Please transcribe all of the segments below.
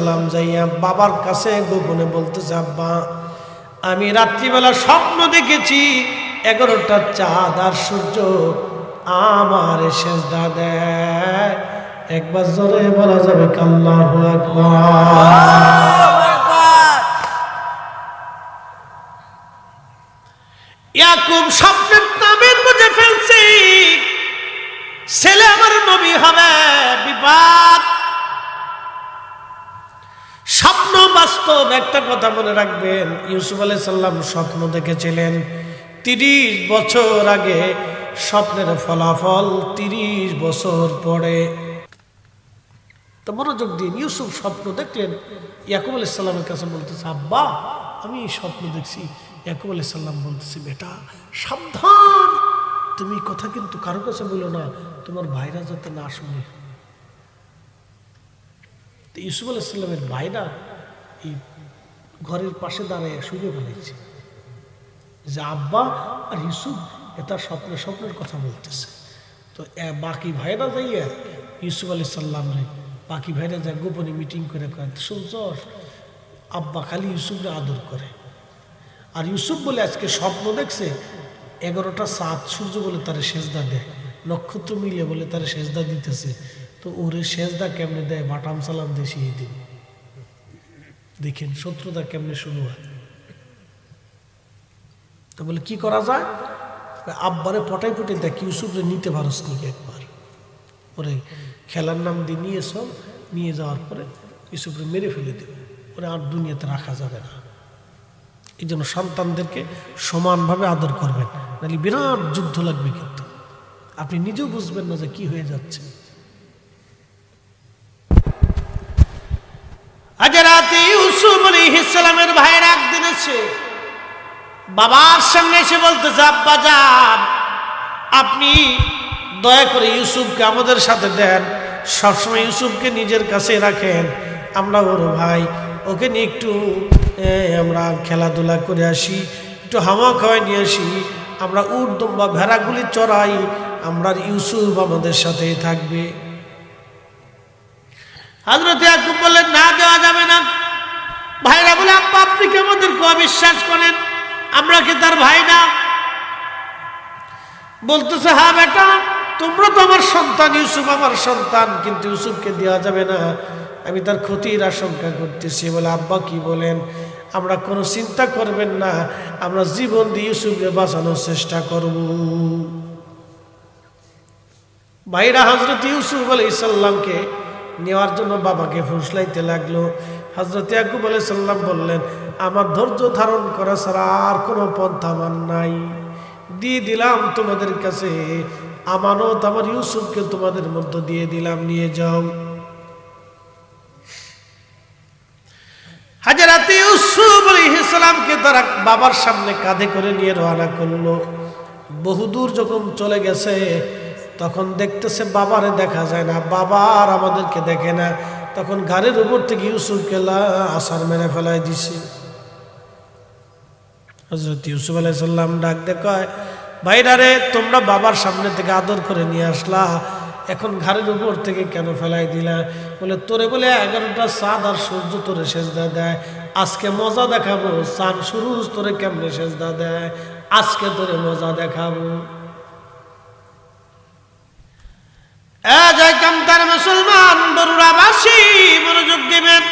সাল্লাম যাইয়া বাবার কাছে গোপনে বলতেছে, আব্বা আমি রাত্রিবেলা স্বপ্ন দেখেছি 11টা চাঁদ আর সূর্য আমার সেজদা দেয়। একবার জোরে বলা যাবে আল্লাহু আকবার। ইয়াকুব স্বপ্নের তাবির বুঝে ফেলছি, ছেলে আমার নবী হবে, বিপদ। স্বপ্ন বাস্তব। একটা কথা মনে রাখবেন, ইউসুফ আলাইহিস সালাম স্বপ্ন দেখেছিলেন 30 বছর আগে, স্বপ্নের ফলাফল 30 বছর পরে। তো মনোযোগ দিন। ইউসুফ স্বপ্ন দেখলেন, ইয়াকুব আলাইহিস সালামের কাছে বলতেছে, আব্বা আমি স্বপ্ন দেখছি। ইয়াকুব আলাইহিস সালাম বলতেছে, বেটা সাবধান, তুমি কথা কিন্তু কারো কাছে বলো না, তোমার ভাইরা যাতে না শুনে। ইউসুফ আলাইহিস সালামের ভাইরা এই ঘরের পাশে দাঁড়ায় শুনে ফেলেছে যে আব্বা আর ইউসুফ এটা স্বপ্নের কথা বলতেছে। তো বাকি ভাইরা যাইয়া ইউসুফ আলাইহিস সালাম বাকি ভাইরা যা গোপনে মিটিং করে শুনছ, আব্বা খালি ইউসুফরে আদর করে, আর ইউসুফ বলে আজকে স্বপ্ন দেখছে 11টা চাঁদ সূর্য বলে তারে সেজদা দেয়, নক্ষত্র মিলিয়ে বলে তারে সেজদা দিতেছে। তো ওরে সেজদা কেমনে দেয়, বাটাম সালাম দেশিয়ে দিন। দেখেন শত্রুতা কেমনে শুরু হয়। তো বলে কি করা যায়, আব্বারে পটাই পটে দেখ ইউসুফরে নিতে পারস নাকি একবার। ওরে খেলার নাম দিয়ে নিয়ে যাওয়ার পরে ইউসুফরে মেরে ফেলে দেবে, ওরে আর দুনিয়াতে রাখা যাবে না। এই জন্য সন্তানদেরকে সমানভাবে আদর করবেন, নাহলে বিরাট যুদ্ধ লাগবে, কিন্তু আপনি নিজেও বুঝবেন না যে কি হয়ে যাচ্ছে। আজ রাতে ইউসুফ আলাইহিস সালামের ভাইয়ের একদিন এসে বাবার সামনে এসে বলতেছে, আব্বা যান আপনি দয়া করে ইউসুফকে আমাদের সাথে দেন, সবসময় ইউসুফকে নিজের কাছে রাখেন, আমরা ওর ভাই, ওকে নিয়ে একটু আমরা খেলাধুলা করে আসি, একটু হাওয়া খাওয়াই নিয়ে আসি, আমরা উট দুম্বা ভেড়াগুলি চড়াই, আমরা ইউসুফ আমাদের সাথেই থাকবে। হযরত ইয়াকুব বললেন, না দেওয়া যাবে না। ভাইরা বলে, আব্বা আপনি কি আমাদেরকে অবিশ্বাস করেন, আমরা কি তার ভাই না? বলতেছে, হ্যাঁ বেটা তোমরা তো আমার সন্তান, ইউসুফ আমার সন্তান, কিন্তু ইউসুফকে দেওয়া যাবে না, আমি তার ক্ষতির আশঙ্কা করতেছি। বলে, আব্বা কি বলেন? আমরা কোনো চিন্তা করবেন না, আমরা জীবন দিয়ে ইউসুফকে বাঁচানোর চেষ্টা করব। ভাইরা হযরত ইউসুফ আলাইহিস সালামকে নেওয়ার জন্য বাবাকে ফুসলাইতে লাগলো। হযরত ইয়াকুব আলাইহিস সালাম বললেন, আমার ধৈর্য ধারণ করা ছাড়া আর কোনো পন্থা আমার নাই, দিয়ে দিলাম তোমাদের কাছে আমানত, আমার ইউসুফকে তোমাদের মধ্যে দিয়ে দিলাম, নিয়ে যাও। হযরত ইউসুফ আলাইহিস সালামকে তারা বাবার সামনে কাঁধে করে নিয়ে রওনা করলো। বহুদূর যখন চলে গেছে তখন দেখতেছে বাবারে দেখা যায় না, বাবা আর আমাদেরকে দেখে না। তখন ঘাড়ের উপর থেকে ইউসুফকে আছাড় মেরে ফেলাই দিছে। হযরত ইউসুফ আলাইহিস সালাম ডাক দিয়ে কয়, ভাইরা রে তোমরা বাবার সামনে থেকে আদর করে নিয়ে আসলা, এখন ঘাড়ের উপর থেকে কেন ফেলাই দিলা? বলে, তোরে বলে 11টা চাঁদ আর সূর্য তোরে সেজদা দেয়, আজকে মজা দেখাবো, চাঁদ সূরজ তোরে কেমনে সেজদা দেয়, আজকে তোরে মজা দেখাবো। তার মুসলমান বরুরাবাসী মনোযোগ দিবেন।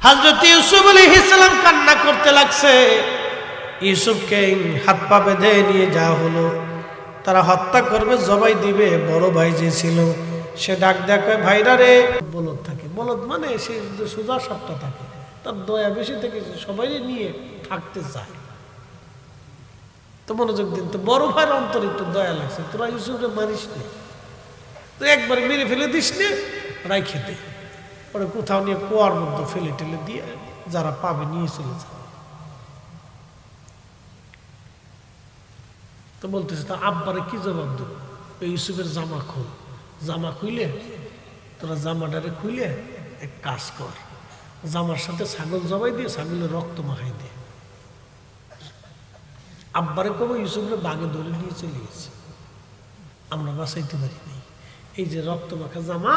হযরত ইউসুফ আলাইহিস সালাম কান্না করতে লাগছে। ইউসুফকে হাত পা বেঁধে নিয়ে যাওয়া হলো, তারা হত্যা করবে, জবাই দিবে। বড় ভাই যে ছিল সে ডাক দেখে, ভাইরা রে, বলদ থাকে, বলদ মানে সে সোজা সাপটা থাকে, তার দয়া বেশি থেকে সবাই নিয়ে থাকতে চায়। তো মনোযোগ দিন, তো বড় ভাইয়ের অন্তরে একটু দয়া লাগছে, তোরা ইউসুফরে মারিস নে, তো একবার মেরে ফেলে দিস নে, রাইখে দে, পরে কোথাও নিয়ে কুয়ার মধ্যে ফেলে টেলে দিয়ে যারা পাবে নিয়ে চলে যাবে। তো বলতেছে, তা আব্বারে কি জবাব দেব? ইউসুফের জামা খোল, জামা খুইলে তোরা জামাটারে খুইলে এক কাজ কর, জামার সাথে ছাগল জবাই দিয়ে ছাগলের রক্ত মাখাই দিয়ে আব্বারে কব ইউসুফরে বাগে ধরে নিয়ে চলে গেছে, আমরা বাঁচাইতে পারি নাই, এই যে রক্ত মাখা জামা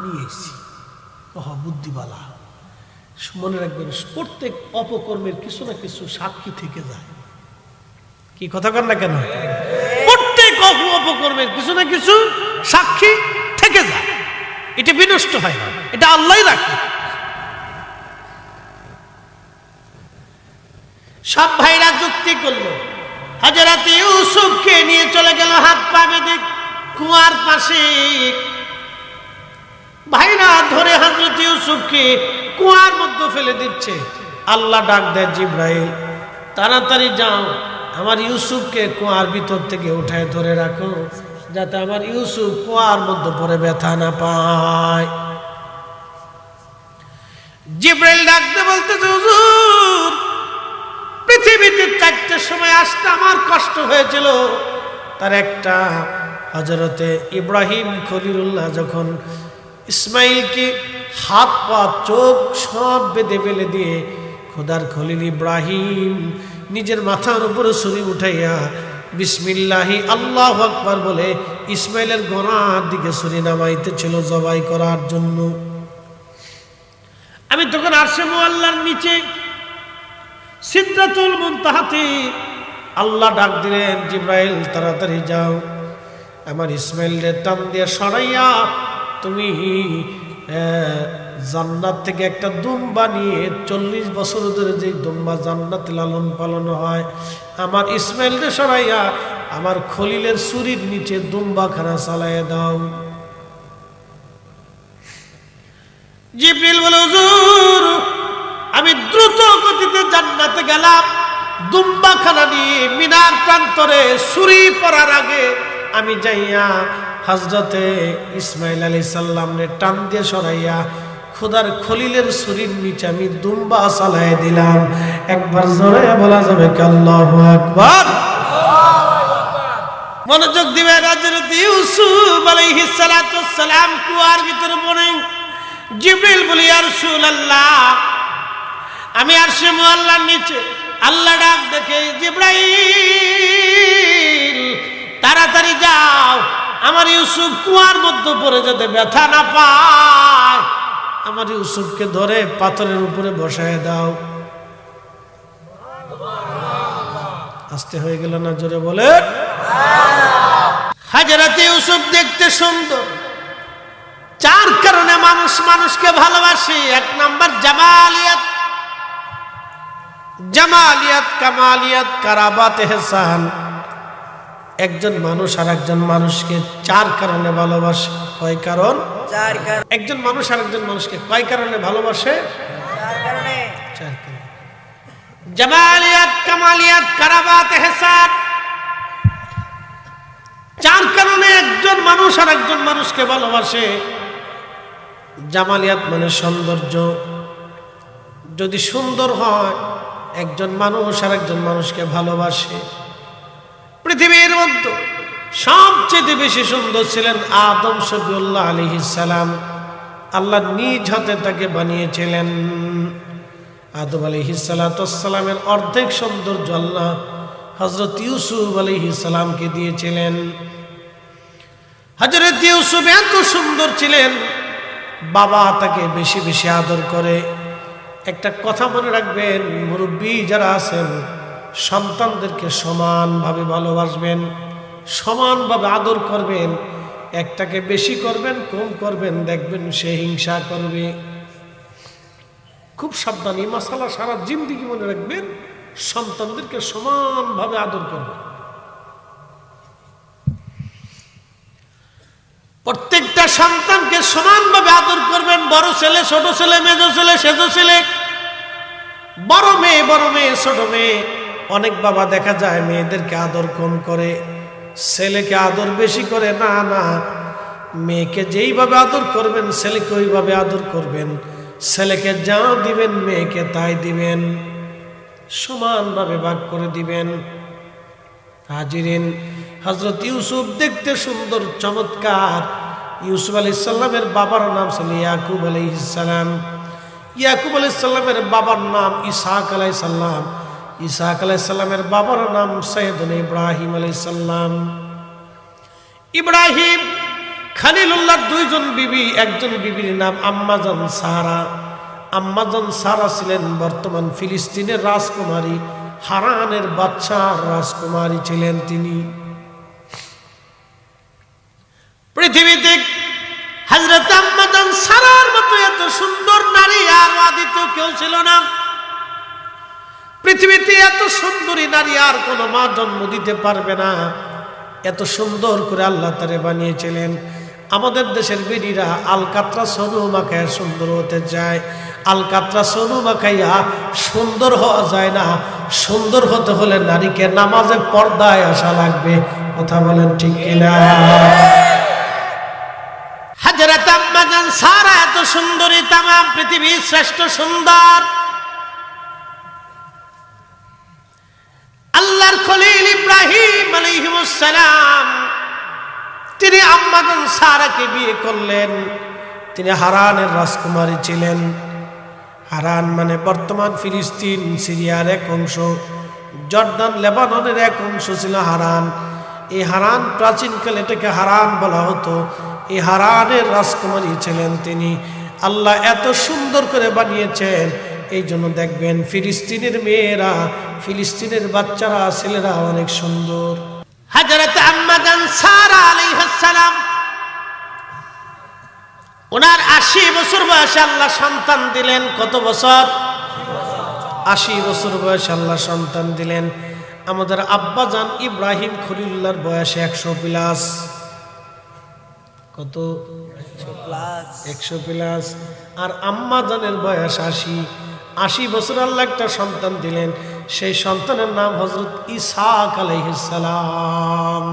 নিয়ে এসেছি, বুদ্ধিবালা। মনে রাখবেন, প্রত্যেক অপকর্মের কিছু না কিছু সাক্ষী থেকে যায়। কি কথা কর না কেন? প্রত্যেক অপকর্মের কিছু না কিছু সাক্ষী থেকে যায়, এটা বিনষ্ট হয় না, এটা আল্লাহই রাখে। সব ভাইরা যুক্তি করলো, হযরত ইউসুফকে নিয়ে চলে গেল হাত পা বেঁধে কুয়ার পাশে। ভাইরা ধরে হযরত ইউসুফকে কুয়ার মধ্যে ফেলে দিচ্ছে। আল্লাহ ডাক দেয়, জিবরাইল তাড়াতাড়ি যাও, আমার ইউসুফকে কুয়ার ভিতর থেকে উঠায় ধরে রাখো, যাতে আমার ইউসুফ কুয়ার মধ্যে পড়ে ব্যথা না পায়। জিবরাইল ডাকতে বলতেছে, হুজুর পৃথিবীতে 4টা সময় আসতে আমার কষ্ট হয়েছিল, তার একটা হযরতে ইব্রাহিম খলিলুল্লাহ যখন ইসমাইলকে হাত পা চোখ সব বেঁধে ফেলে দিয়ে খোদার খলিল ইব্রাহিম নিজের মাথার উপরে ছুরি উঠাইয়া বিসমিল্লাহি আল্লাহু আকবার বলে ইসমাইলের গলার দিকে ছুরি নামাইতেছিল জবাই করার জন্য। আমি তখন আরশে মুআল্লার নিচে সিদরাতুল মুনতাহাতে আল্লাহ ডাক দিলেন, জিবরাইল তাড়াতাড়ি যাও, আমার ইসমাইলের টান দিয়ে সরাইয়া তুমি জান্নাত থেকে একটা দুম্বা নিয়ে 40 বছর ধরে যে দুম্বা জান্নাতে লালন পালন হয়, আমার ইসমাইলকে সরাইয়া আমার খলিলের ছুরির নিচে দুম্বাখানা চালাইয়া দাও। জিবরিল বলে, হুজুর আমি দ্রুত গতিতে জান্নাতে গেলাম, দুম্বাখানা নিয়ে মিনার প্রান্তরে ছুরি পড়ার আগে আমি যাইয়া হযরতে ইসমাইল আলাইহিস সালামকে টান দিয়ে সরাইয়া খোদার খলিলের ছুরির নিচে আমি দুম্বা চালাইয়া দিলাম। একবার জোরে বলা যাবে কি আল্লাহু আকবার? মনোযোগ দিবেন। হযরত ইউসুফ আলাইহিস সালাতু ওয়াস সালাম কুয়ার ভিতরে পড়ে। জিবরিল বলে, ইয়া রাসূলুল্লাহ আমি আরশে মুআল্লার নিচে। আল্লাহ ডাক দেখে, জিবরাইল তাড়াতাড়ি যাও, আমার ইউসুফ কুয়ার মধ্যে পড়ে যাতে ব্যথা না পায়, আমার ইউসুফকে ধরে পাথরের উপরে বসায় দাও। আস্তে হয়ে গেল না? জোরে বলে। হযরত ইউসুফ দেখতে সুন্দর, 4 কারণে মানুষ মানুষকে ভালোবাসে। 1 নাম্বার জামালিয়াত, জামালিয়াত, কামালিয়াত, কারাবাত, ইহসান। একজন মানুষ আর একজন মানুষকে 4 কারণে ভালোবাসে। কয় কারণ? 4 কারণ। একজন মানুষ আর একজন মানুষকে কয় কারণে ভালোবাসে? 4 কারণে। 4 কারণে। জামালিয়াত, কামালিয়াত, কারাবাত, ইহসান, 4 কারণে একজন মানুষ আর একজন মানুষকে ভালোবাসে। জামালিয়াত মানে সৌন্দর্য। যদি সুন্দর হয় একজন মানুষ আর একজন মানুষকে ভালোবাসে। পৃথিবীর মধ্যে সবচেয়ে বেশি সুন্দর ছিলেন আদম শফিউল্লাহ আলাইহিস সালাম। আল্লাহ নিজ হাতে তাকে বানিয়েছিলেন। আদম আলাইহিস সালামের অর্ধেক সৌন্দর্য আল্লাহ হযরত ইউসুফ আলাইহিস সালামকে দিয়েছিলেন। হযরত ইউসুফ এত সুন্দর ছিলেন, বাবা তাকে বেশি বেশি আদর করে। একটা কথা মনে রাখবেন, মুরব্বী যারা আছেন সন্তানদেরকে সমানভাবে ভালোবাসবেন, সমানভাবে আদর করবেন। একটাকে বেশি করবেন, কম করবেন, দেখবেন সে হিংসা করবে। খুব সাবধান, এই মাসালা সারা জিন্দেগি মনে রাখবেন। সন্তানদেরকে সমানভাবে আদর করবেন। প্রত্যেকটা সন্তানকে সমানভাবে আদর করবেন। বড় ছেলে, ছোট ছেলে, মেজো ছেলে, সেজো ছেলে, বড় মেয়ে, বড় মেয়ে, ছোট মেয়ে। অনেক বাবা দেখা যায় মেয়েদেরকে আদর কম করে, ছেলেকে আদর বেশি করে। না না, মেয়েকে যেইভাবে আদর করবেন ছেলেকে ওইভাবে আদর করবেন। ছেলেকে যা দিবেন মেয়েকে তাই দিবেন, সমানভাবে ভাগ করে দিবেন। হাজিরিন, হযরত ইউসুফ দেখতে সুন্দর, চমৎকার। ইউসুফ আলাইহিস সালামের বাবার নাম ছিল ইয়াকুব আলাইহিস সালাম। ইয়াকুব আলাইহিস সালামের বাবার নাম ইসহাক আলাইহিস সালাম। ইসহাক আলাইহিস সালামের বাবার নাম সাইয়েদুনা ইব্রাহিম আলাইহিস সালাম। ইব্রাহিম খলিলুল্লাহ দুইজন বিবি, একজন বিবির নাম আম্মাজান সারা। আম্মাজান সারা ছিলেন বর্তমান ফিলিস্তিনের রাজকুমারী, হারানের বাদশা রাজকুমারী ছিলেন তিনি। পৃথিবীতে হযরত আম্মাজান সারার মতো এত সুন্দর নারী আর দ্বিতীয় কেউ ছিল না। পৃথিবীতে এত সুন্দরী নারী আর কোনো মা জন্ম দিতে পারবে না। এত সুন্দর করে আল্লাহ তারে বানিয়েছিলেন। আমাদের দেশের বিড়িরা আলকাতরা সোনু মাখায় সুন্দর হতে যায়। আলকাতরা সোনু মাখাইয়া সুন্দর হওয়া যায় না। সুন্দর হতে হলে নারীকে নামাজে পর্দায় আসা লাগবে। কথা বলেন ঠিক কিনা? হযরত আম্মাজান সারা এত সুন্দরী, তামাম পৃথিবীর শ্রেষ্ঠ সুন্দর। আল্লাহর খলিল ইব্রাহিম আলাইহিস সালাম তিনি আম্মাজান সারাকে বিয়ে করলেন। তিনি হারানের রাজকুমারী ছিলেন। হারান মানে বর্তমান ফিলিস্তিন, সিরিয়ার এক অংশ, জর্দান লেবাননের এক অংশ ছিল হারান। এই হারান প্রাচীনকালে এটাকে হারান বলা হতো। এই হারানের রাজকুমারী ছিলেন তিনি। আল্লাহ এত সুন্দর করে বানিয়েছেন, এই জন্য দেখবেন ফিলিস্তিনের মেয়েরা, ফিলিস্তিনের বাচ্চারা, ছেলেরা অনেক সুন্দর। হযরত আম্মাজান সারা আলাইহিস সালাম ওনার 80 বছর বয়সে আল্লাহ সন্তান দিলেন। কত বছর? 80 বছর বয়সে আল্লাহ সন্তান দিলেন। আমাদের আব্বাজান ইব্রাহিম খলিলুল্লাহর বয়স 100 প্লাস। কত? 100 প্লাস। আর আম্মাজানের বয়স 80। 80 বছর আল্লাহ একটা সন্তান দিলেন। সেই সন্তানের নাম হযরত ইসহাক আলাইহিস সালাম।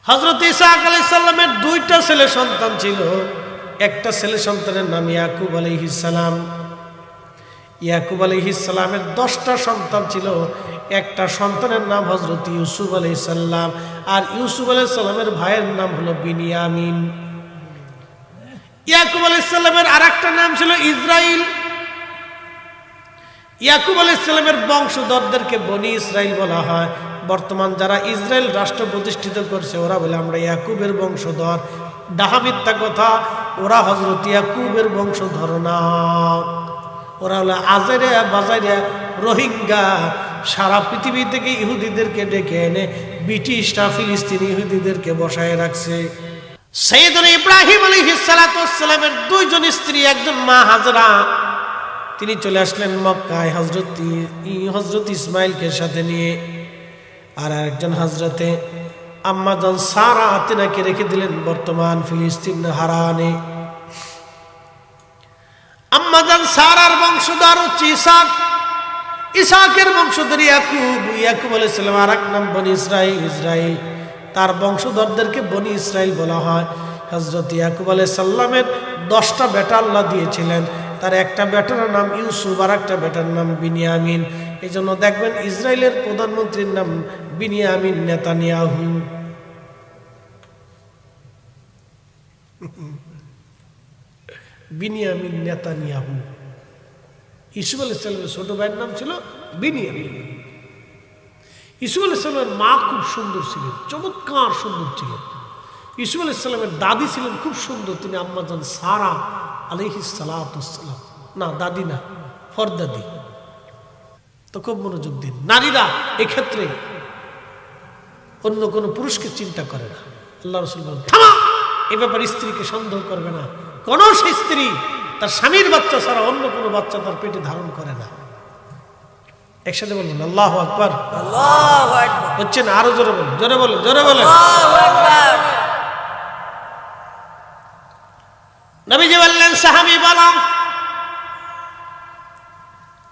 হযরত ইসহাক আলাইহিস সালামের 2টা ছেলে সন্তান ছিল। একটা ছেলে সন্তানের নাম ইয়াকুব আলাইহিস সালাম। ইয়াকুব আলাইহিস সালামের 10টা সন্তান ছিল। একটা সন্তানের নাম হযরত ইউসুফ আলাইহিস সালাম। আর ইউসুফ আলাইহিস সালামের ভাইয়ের নাম হলো বিনিয়ামিন। ইয়াকুব আলাইহিস সালামের আরেকটা নাম ছিল ইসরাইল। ইয়াকুব আলাইহিস সালামের বংশধরদেরকে বনি ইসরাইল বলা হয়। বর্তমান যারা ইসরায়েল রাষ্ট্র প্রতিষ্ঠিত করছে ওরা বলে আমরা ইয়াকুবের বংশধর। ডাহা মিথ্যা কথা, ওরা হযরত ইয়াকুবের বংশধর না। ওরা হলো আজেরে বাজারে রোহিঙ্গা। সারা পৃথিবী থেকে ইহুদিদেরকে ডেকে এনে ব্রিটিশরা ফিলিস্তিনি ইহুদিদেরকে বসায় রাখছে। সাইয়েদুনা ইব্রাহিম আলাইহিস সালাতু ওয়াস সালামের 2 জন স্ত্রী, একজন মা হাজরা, তিনি চলে আসলেন মক্কায় হযরত ইসমাইলকে সাথে নিয়ে। আর একজন হযরতে আম্মাজান সারা তিনাকে রেখে দিলেন বর্তমান ফিলিস্তিন হারানে। আম্মাজান সারার বংশধর হচ্ছে ইসহাক। ইসহাকের বংশধর ইয়াকুব। ইয়াকুব আলাইহিস সালাম আর এক নাম বনি ইসরাইল। ইসরাইল তার বংশধরদেরকে বনি ইসরাইল বলা হয়। হযরত ইয়াকুব আলাইহিস সালামের 10টা বেটা আল্লাহ দিয়েছিলেন। তার একটা বেটার নাম ইউসুফ, আর একটা বেটার নাম বিনিয়ামিন। এই জন্য দেখবেন ইসরায়েলের প্রধানমন্ত্রীর নাম বিনিয়ামিন নেতানিয়াহু। বিনিয়ামিন নেতানিয়াহু। ইউসুফ আলাইহিস সালামের ছোট ভাইয়ের নাম ছিল বিনিয়ামিন। ইউসুফ আলাইহিস সালামের মা খুব সুন্দর ছিলেন, চমৎকার সুন্দর ছিলেন। ইউসুফ আলাইহিস সালামের দাদি ছিলেন খুব সুন্দর, তিনি আম্মাজান সারা আলাইহিস সালাতু ওয়াস সালাম। না, দাদি না, ফরদাদি। তো খুব মনোযোগ দিন। নারীরা এক্ষেত্রে অন্য কোনো পুরুষকে চিন্তা করে না। আল্লাহ রাসূল বলেন, থামা, এ ব্যাপারে স্ত্রীকে সন্দেহ করবে না। কোন স্ত্রী তার স্বামীর বাচ্চা ছাড়া অন্য কোনো বাচ্চা তার পেটে ধারণ করে না। একসাথে বলুন আল্লাহু আকবার। আল্লাহু আকবার হচ্ছে না, আরো জোরে বলুন, জোরে বলুন, জোরে বলুন আল্লাহু আকবার। নবীজি বললেন, সাহাবী বললাম,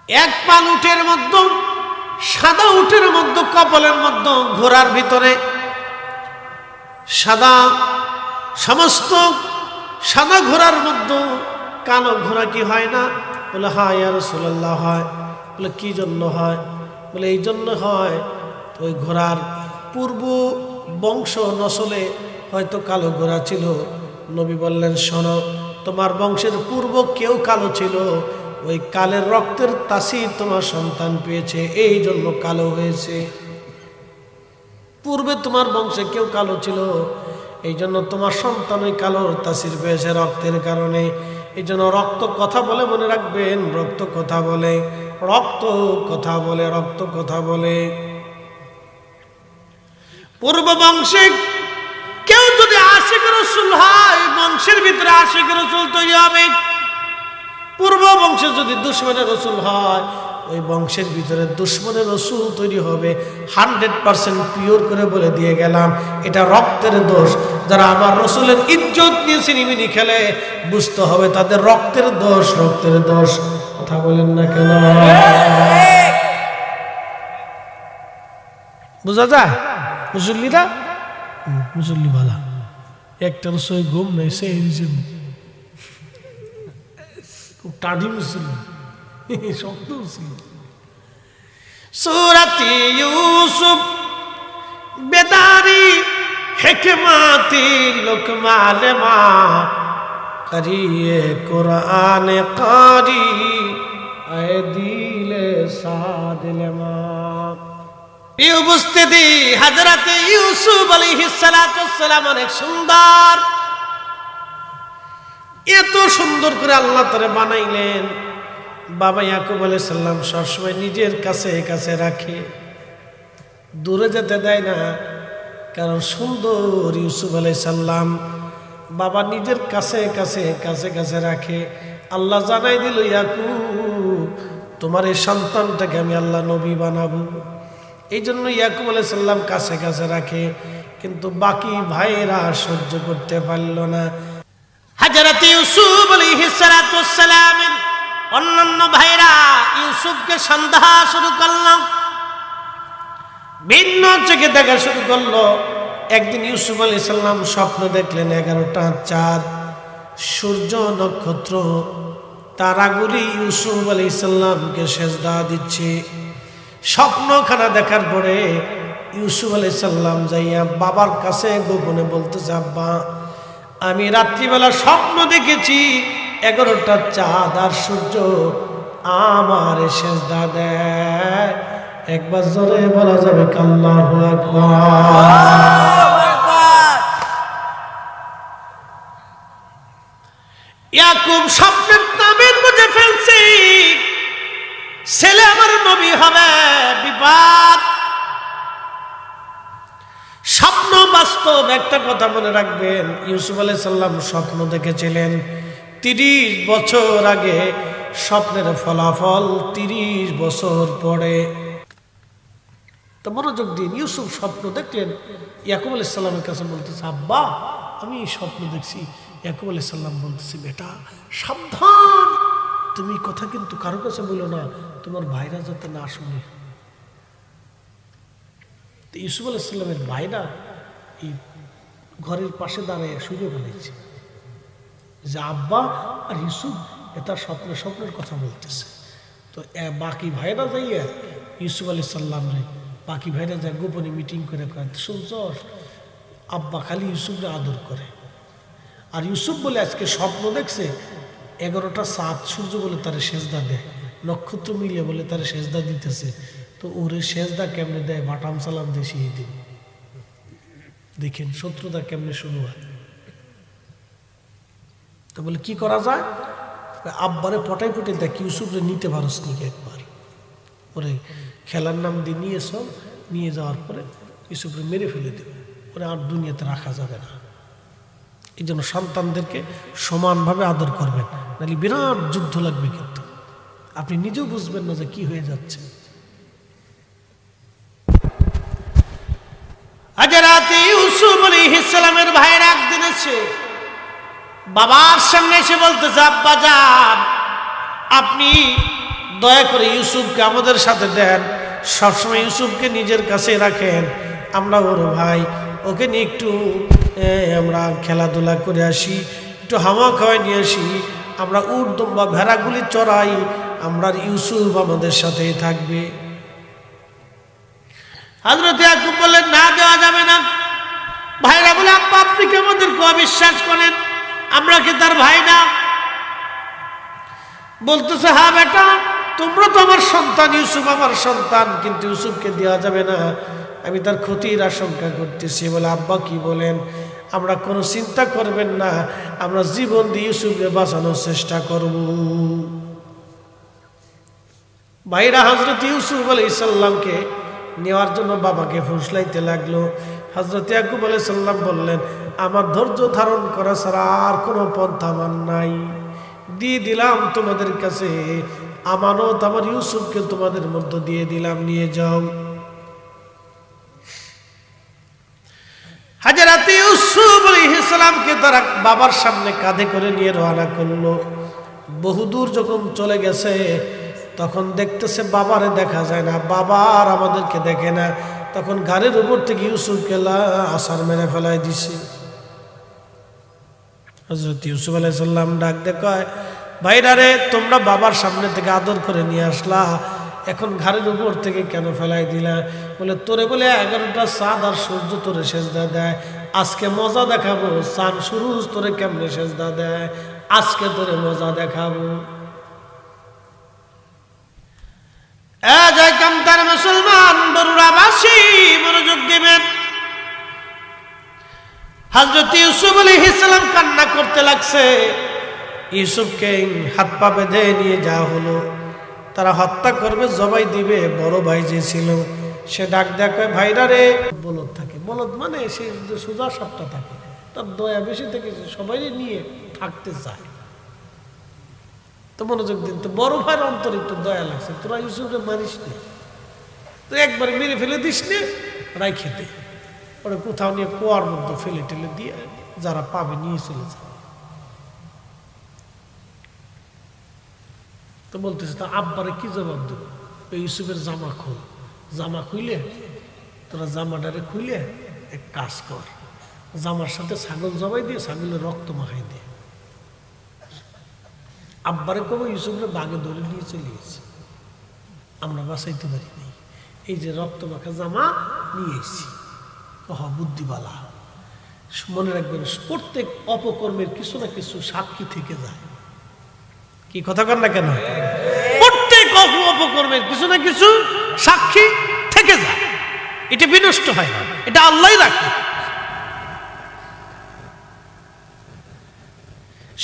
এক পাল উটের মধ্যে, সাদা উটের মধ্যে, কপালের মধ্যে, ঘোড়ার ভিতরে সাদা, সমস্ত সাদা ঘোড়ার মধ্যে কালো ঘোড়া কি হয় না? বলে হ্যাঁ ইয়া রাসূলুল্লাহ হয়। বলে কি জন্য হয়? বলে এই জন্য হয়, ওই ঘোড়ার পূর্ব বংশ নসলে হয়তো কালো ঘোড়া ছিল। নবী বললেন, শোনো, তোমার বংশের পূর্ব কেউ কালো ছিল, ওই কালের রক্তের তাসির তোমার সন্তান পেয়েছে, এই জন্য কালো হয়েছে। পূর্বে তোমার বংশে কেউ কালো ছিল, এই জন্য তোমার সন্তান ওই কালোর তাসির পেয়েছে রক্তের কারণে। এই জন্য রক্ত কথা বলে, মনে রাখবেন, রক্ত কথা বলে, রক্ত কথা বলে, রক্ত কথা বলে। পূর্ব বংশে কেউ যদি আশিক রাসূল হয়, বংশের ভিতরে আশিক রাসূল তৈরি হবে। পূর্ব বংশে যদি দুশমনের রাসূল হয়, ওই বংশের ভিতরে দুশমনের রাসূল তৈরি হবে। 100% পিওর করে বলে দিয়ে গেলাম, এটা রক্তের দোষ। যারা আমার রাসূলের ইজ্জত নিয়ে সিনেমিনি খেলে, বুঝতে হবে তাদের রক্তের দোষ, রক্তের দোষ। কথা বলেন না কেন? বোঝা যায় মুসল্লিরা? মুসল্লি ভালা একটা রসই ঘুম নেই, সেই খুব টাঢি মুসল্লি, শক্ত মুসল্লি। সূরাতে ইউসুফ বেদারি হিকমতি লুকমান মা করিয়ে কুরআন কারি আয়ে দিলে সাদিলে মা। এই উপস্থিতি হযরত ইউসুফ আলাইহিস সালাতু ওয়াস সালাম অনেক সুন্দর, এত সুন্দর করে আল্লাহ তাআলা বানাইলেন। বাবা ইয়াকুব আলাইহিস সালাম সবসময় নিজের কাছে কাছে রাখে, দূরে যেতে দেয় না, কারণ সুন্দর ইউসুফ আলাইহিস সালাম বাবা নিজের কাছে কাছে কাছে কাছে রাখে। আল্লাহ জানাই দিল, ইয়াকুব তোমার এই সন্তানটাকে আমি আল্লাহ নবী বানাবো। এই জন্য ইয়াকুব আলাইহিস সালাম কাছে কাছে রাখে, কিন্তু বাকি ভাইরা সহ্য করতে পারল না। হযরত ইউসুফ আলাইহিস সালাতু ওয়াস সালামের অন্যান্য ভাইরা ইউসুফকে সন্দেহ শুরু করল, ভিন্ন চোখে দেখা শুরু করলো। একদিন ইউসুফ আলাইহিস সালাম স্বপ্ন দেখলেন 11টা চাঁদ, সূর্য, নক্ষত্র, তারাগুলি ইউসুফ আলাইহিস সালামকে সেজদা দিচ্ছে। স্বপ্নখানা দেখার পরে ইউসুফ আলাইহিস সালাম যাইয়া বাবার কাছে গোপনে বলতেছে, আব্বা আমি রাত্রিবেলা স্বপ্ন দেখেছি 11টা চাঁদ আর সূর্য আমার সেজদা দেয়। একবার জোরে বলা যাবে আল্লাহু আকবার। ইয়াকুব স্বপ্নের তাবির বুঝে ফেলছে, ছেলে আমার নবী হবে, বিপদ। স্বপ্ন বাস্তব। একটা কথা মনে রাখবেন, ইউসুফ আলাইহিস সালাম স্বপ্ন দেখেছিলেন 30 বছর আগে, স্বপ্নের ফলাফল 30 বছর পরে। তো মনোযোগ দিন, ইউসুফ স্বপ্ন দেখলেন, ইয়াকুব আলাইহিস সালামের কাছে বলতেছে, আব্বা আমি এই স্বপ্ন দেখছি। ইয়াকুব আলাইহিস সালাম বলতেছে, বেটা সাবধান, তুমি কথা কিন্তু কারো কাছে বলো না, তোমার ভাইরা যাতে না শুনে। ইউসুফ আলাইহিস সালামের ভাইরা এই ঘরের পাশে দাঁড়িয়ে শুনে ফেলেছে যে আব্বা আর ইউসুফ এটা স্বপ্নের কথা বলতেছে। তো বাকি ভাইরা যাইয়া ইউসুফ আলাইহিস সালাম বাকি ভাইরা যায় গোপনে মিটিং করে শুনছ, আব্বা খালি ইউসুফরে আদর করে, আর ইউসুফ বলে আজকে স্বপ্ন দেখছে 11টা চাঁদ সূর্য বলে তারে সেজদা দেয়, নক্ষত্র মিলে বলে তারে সেজদা দিতেছে। তো ওরে সেজদা কেমনে দেয়, বাটাম সালাম দেশিয়ে দিন। দেখেন শত্রুতা কেমনে শুরু হয়। তো বলে কি করা যায়, আব্বারে পটাই পটে দেখ ইউসুফরে নিতে পারস নাকি একবার। ওরে খেলার নাম দিয়ে নিয়ে যাওয়ার পরে ইউসুফরে মেরে ফেলে দেবে, ওরে আর দুনিয়াতে রাখা যাবে না। এই জন্য সন্তানদেরকে সমানভাবে আদর করবেন, নাহলে বিরাট যুদ্ধ লাগবে, কিন্তু আপনি নিজেও বুঝবেন না যে কি হয়ে যাচ্ছে। হযরত ইউসুফ আলাইহিস সালামের ভাইয়ের একদিন এসে বাবার সামনে এসে বলতেছে, আব্বা যান আপনি দয়া করে ইউসুফকে আমাদের সাথে দেন, সবসময় ইউসুফকে নিজের কাছে রাখেন, আমরা ওর ভাই, ওকে নিয়ে একটু আমরা খেলাধুলা করে আসি, একটু হাওয়া খাওয়াই নিয়ে আসি, আমরা উট দুম্বা ভেড়াগুলি চড়াই, আমরা ইউসুফ আমাদের সাথেই থাকবে। হযরত ইয়াকুব বললেন, না দেওয়া যাবে না। ভাইরা বলে, আব্বা আপনি কি আমাদেরকে অবিশ্বাস করেন, আমরা কি তার ভাই না? বলতেছে, হ্যাঁ বেটা তোমরা তো আমার সন্তান, ইউসুফ আমার সন্তান, কিন্তু ইউসুফকে দেওয়া যাবে না, আমি তার ক্ষতির আশঙ্কা করতেছি। বলে, আব্বা কি বলেন? আমরা কোনো চিন্তা করবেন না, আমরা জীবন দিয়ে ইউসুফকে বাঁচানোর চেষ্টা করব। ভাইরা হযরত ইউসুফ আলাইহিস সালামকে নেওয়ার জন্য বাবাকে ফুসলাইতে লাগলো। হযরত ইয়াকুব আলাইহিস সালাম বললেন, আমার ধৈর্য ধারণ করা ছাড়া আর কোনো পন্থা আমার নাই। দিয়ে দিলাম তোমাদের কাছে আমানত, আমার ইউসুফকে তোমাদের মধ্যে দিয়ে দিলাম, নিয়ে যাও। হযরত ইউসুফ আলাইহিস সালামকে তারা বাবার সামনে কাঁধে করে নিয়ে রওনা করলো। বহুদূর যখন চলে গেছে তখন দেখতেছে বাবারে দেখা যায় না, বাবা আর আমাদেরকে দেখে না। তখন ঘাড়ের উপর থেকে ইউসুফকে আছাড় মেরে ফেলাই দিছে। হযরত ইউসুফ আলাইহিস সালাম ডাক দিয়ে কয়, ভাইরা রে, তোমরা বাবার সামনে থেকে আদর করে নিয়ে আসলা, এখন ঘাড়ের উপর থেকে কেন ফেলাই দিলা? বলে, তোরে বলে 11টা চাঁদ আর সূর্য তোরে সেজদা দেয়, আজকে মজা দেখাবো। চাঁদ সূরজ তোরে কেমনে সেজদা দেয়, আজকে তোরে মজা দেখাবো। তার মুসলমান বরুড়াবাসী মনোযোগ দিবেন। হযরত ইউসুফ আলাইহিস সালাম কান্না করতে লাগছে। ইউসুফকে হাত পা বেঁধে নিয়ে যাওয়া হলো। তারা হত্যা করবে, জবাই দিবে। বড় ভাই যে ছিল সে ডাক দেখায়, ভাইরা রে, বলদ থাকে, বলদ মানে সে সোজা সাপটা থাকে, তার দয়া বেশি থেকে সবাই নিয়ে থাকতে চায়। তো মনোযোগ দিন, তো বড় ভাইয়ের অন্তর একটু দয়া লাগছে, তোরা ইউসুফকে মারিস নে, তো একবার মেরে ফেলে দিস নে, রাইখে দে, ওরা কোথাও নিয়ে কুয়ার মধ্যে ফেলে টেলে দিয়ে যারা পাবে নিয়ে চলে যাবে। তো বলতেছে, তা আব্বারে কি জবাব দেব? ইউসুফের জামা খোল, জামা খুইলে তোরা জামাটারে খুইলে এক কাজ কর, জামার সাথে ছাগল জবাই দিয়ে ছাগলের রক্ত মাখাই দিয়ে আব্বারে কব ইউসুফরে বাগে ধরে নিয়ে চলে গেছে, আমরা বাঁচাইতে পারি নাই, এই যে রক্ত মাখা জামা নিয়ে এসেছি। বুদ্ধিবালা, মনে রাখবেন, প্রত্যেক অপকর্মের কিছু না কিছু সাক্ষী থেকে যায়। কি কথা কর না কেন? প্রত্যেক অপকর্মের কিছু না কিছু সাক্ষী থেকে যায়, এটা বিনষ্ট হয় না, এটা আল্লাহই রাখে।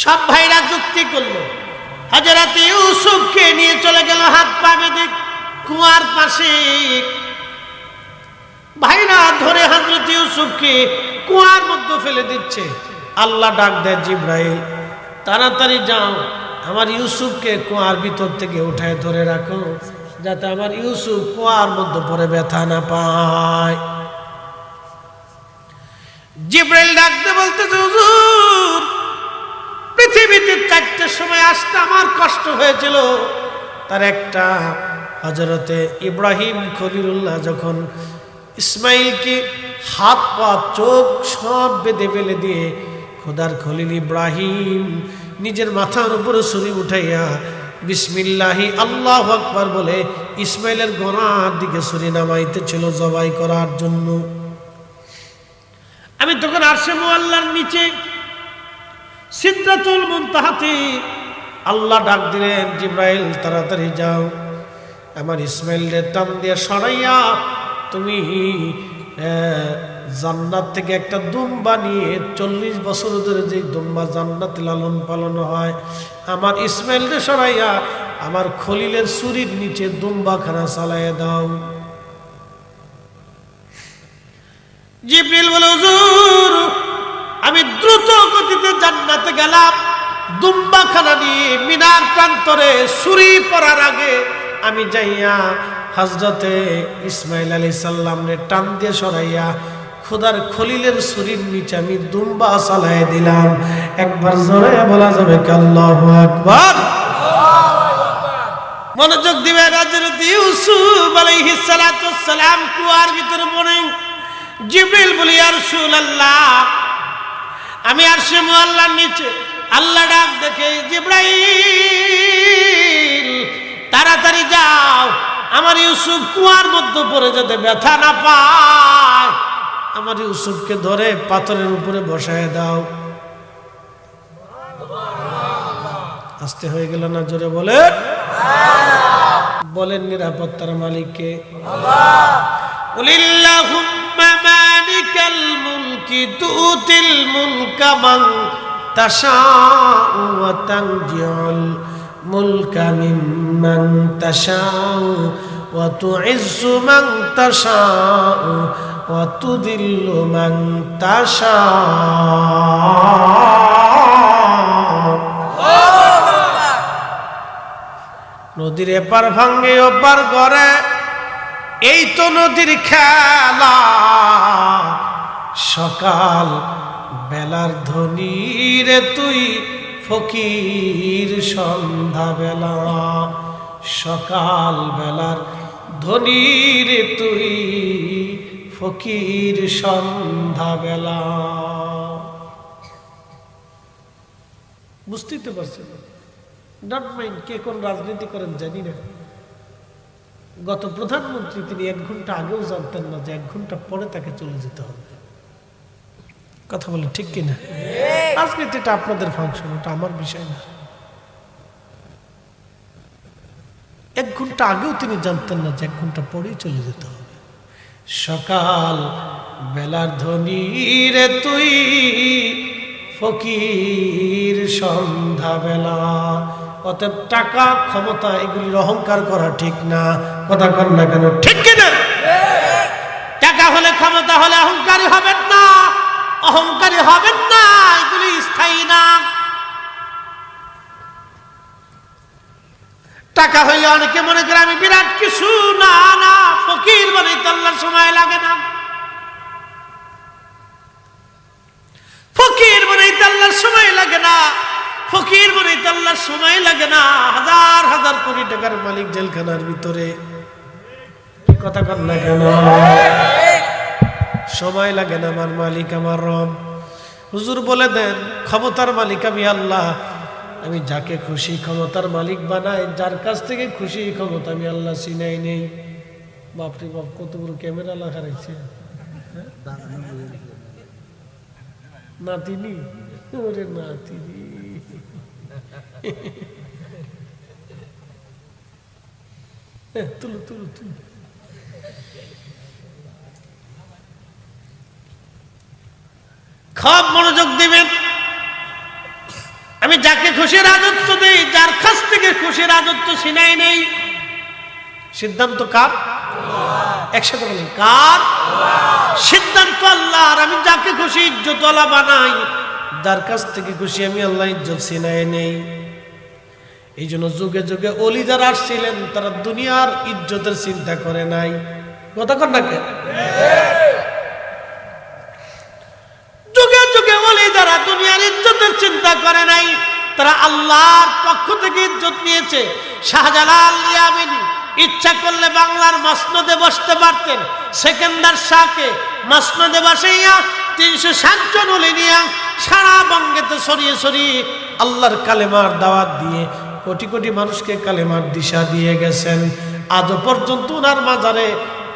সব ভাইরা যুক্তি করলো, হযরত ইউসুফকে নিয়ে চলে গেল হাত পা বেঁধে কুয়ার পাশে। ভাইরা ধরে হযরত ইউসুফকে কুয়ার মধ্যে ফেলে দিচ্ছে। আল্লাহ ডাক দেয়, জিবরাইল তাড়াতাড়ি যাও, আমার ইউসুফকে কুয়ার ভিতর থেকে উঠায় ধরে রাখো, যাতে আমার ইউসুফ কুয়ার মধ্যে পড়ে ব্যথা না পায়। জিবরাইল ডাকতে বলতেছে, হুজুর, পৃথিবীতে 4টের সময় আসতে আমার কষ্ট হয়েছিল, তার একটা হযরতে ইব্রাহিম খলিলুল্লাহ যখন ইসমাইলকে হাত পা চোখ সব বেঁধে ফেলে দিয়ে খোদার খলিল ইব্রাহিম নিজের মাথার উপরে ছুরি উঠাইয়া বিসমিল্লাহি আল্লাহু আকবার বলে ইসমাইলের গলার দিকে ছুরি নামাইতেছিল জবাই করার জন্য। আমি তখন আরশে মুআল্লার নিচে সিদরাতুল মুনতাহাতে আল্লাহ ডাক দিলেন, জিবরাইল তাড়াতাড়ি যাও, আমার ইসমাইলের টান দিয়ে সরাইয়া তুমি জান্নাত থেকে একটা দুম্বা নিয়ে 40 বছর ধরে যে দুম্বা জান্নাতে লালন পালন হয়, আমার ইসমাইলকে সরাইয়া আমার খলিলের ছুরির নিচে দুম্বাখানা চালাইয়া দাও। জিবরিল বলে, হুজুর, আমি দ্রুত গতিতে জান্নাতে গেলাম, দুম্বাখানা নিয়ে মিনার প্রান্তরে ছুরি পড়ার আগে আমি যাইয়া হযরতে ইসমাইল আলাইহিস সালামকে টান দিয়ে সরাইয়া খোদার খলিলের ছুরির নিচে আমি দুম্বা চালাইয়া দিলাম। একবার জোরে বলা যাবে কি আল্লাহু আকবার? মনোযোগ দিবেন। হযরত ইউসুফ আলাইহিস সালাতু ওয়াস সালাম কুয়ার ভিতরে পড়ে। জিবরিল বলে, ইয়া রাসূলুল্লাহ, আমি আরশে মুআল্লার নিচে। আল্লাহ ডাক দেখে, জিবরাইল তাড়াতাড়ি যাও, আমার ইউসুফ কুয়ার মধ্যে পড়ে যাতে ব্যথা না পায়, আমার ইউসুফকে ধরে পাথরের উপরে বসায় দাও। আস্তে হয়ে গেল না? জোরে বলে বলেন, নিরাপত্তার মালিককে। আল্লাহ। কুলিল্লাহুম্মা মালিকাল মুলকি তুতিল মুলকা মান তাশাউ ওয়া তানজিউল মুলকা মিম্মান তাশাউ ওয়া তুইজ্জু মান তাশাউ ওয়া তুদিল্লু মান তাশাউ। নদীর এপার ভাঙ্গে ওপার করে, এই তো নদীর খেলা। সকাল বেলার ধনী রে তুই ফকির সন্ধ্যা বেলা, সকাল বেলার ধনী রে তুই ফকির সন্ধ্যা বেলা। বুঝতেই তো পারছেন, ডট মাইন্ড কে কোন রাজনীতি করেন জানি না। গত প্রধানমন্ত্রী তিনি 1 ঘন্টা আগেও জানতেন না যে 1 ঘন্টা পরে তাকে চলে যেতে হবে। কথা বলে ঠিক কিনা? রাজনীতিটা আপনাদের ফাংশন, ওটা আমার বিষয় না। 1 ঘন্টা আগেও তিনি জানতেন না যে 1 ঘন্টা পরেই চলে যেতে হবে। সকাল বেলার ধনী রে তুই ফকির সন্ধ্যা বেলা। অতএব টাকা ক্ষমতা এগুলির অহংকার করা ঠিক না। কথা কর না কেন? ঠিক কিনা? টাকা হলে ক্ষমতা হলে অহংকারী হবেন না, অহংকারী হবেন না, এগুলি স্থায়ী না। টাকা হইলে অনেকে মনে করে আমি বিরাট কিছু, না না, ফকির বানাইতে আল্লাহর সময় লাগে না। ফকির বানাইতে আল্লাহর সময় লাগে না, ফকির বানাইতে আল্লাহর সময় লাগে না। হাজার হাজার কোটি টাকার মালিক জেলখানার ভিতরে, কথা কর না কেন? সময় লাগে না, আমার মালিক আমার রব। হুজুর বলে দেন ক্ষমতার মালিক আমি আল্লাহ, আমি যাকে খুশি ক্ষমতার মালিক বানাই, যার কাছ থেকে খুশি ক্ষমতা আমি আল্লাহ চিনাই নেই। বাপরে বাপ, কত বড় ক্যামেরা লাগাইছে না তিনি, ওরে না তিনি। তুলো তুলো তুলো। খুব মনোযোগ দিবেন। আমি যাকে খুশি রাজত্ব দেই, যার কাছ থেকে খুশি রাজত্ব ছিনাই নেই। সিদ্ধান্ত কার? একসাথে বলেন, কার? সিদ্ধান্ত আল্লাহর। আমি যাকে খুশি ইজ্জতওয়ালা বানাই, যার কাছ থেকে খুশি আমি আল্লাহ ইজ্জত ছিনাই নেই। এই জন্য যুগে যুগে ওলি যারা আসছিলেন তারা দুনিয়ার ইজ্জতের চিন্তা করে নাই। কথা কর না কে? যুগে যুগে ওলি যারা দুনিয়ার ইজ্জতের চিন্তা করে নাই, তারা আল্লাহর পক্ষ থেকে ইজ্জত নিয়েছে। শাহজালাল ইয়ামিনী ইচ্ছা করলে বাংলার মসনদে বসতে পারতেন। সেকেন্দার শাহকে মসনদে বসাইয়া 360 জন ওলি নিয়া সারা বঙ্গেতে ছড়িয়ে ছড়িয়ে আল্লাহর কালেমার দাওয়াত দিয়ে কোটি কোটি মানুষকে কালেমার দিশা দিয়ে গেছেন। আজও পর্যন্ত ওনার মাজারে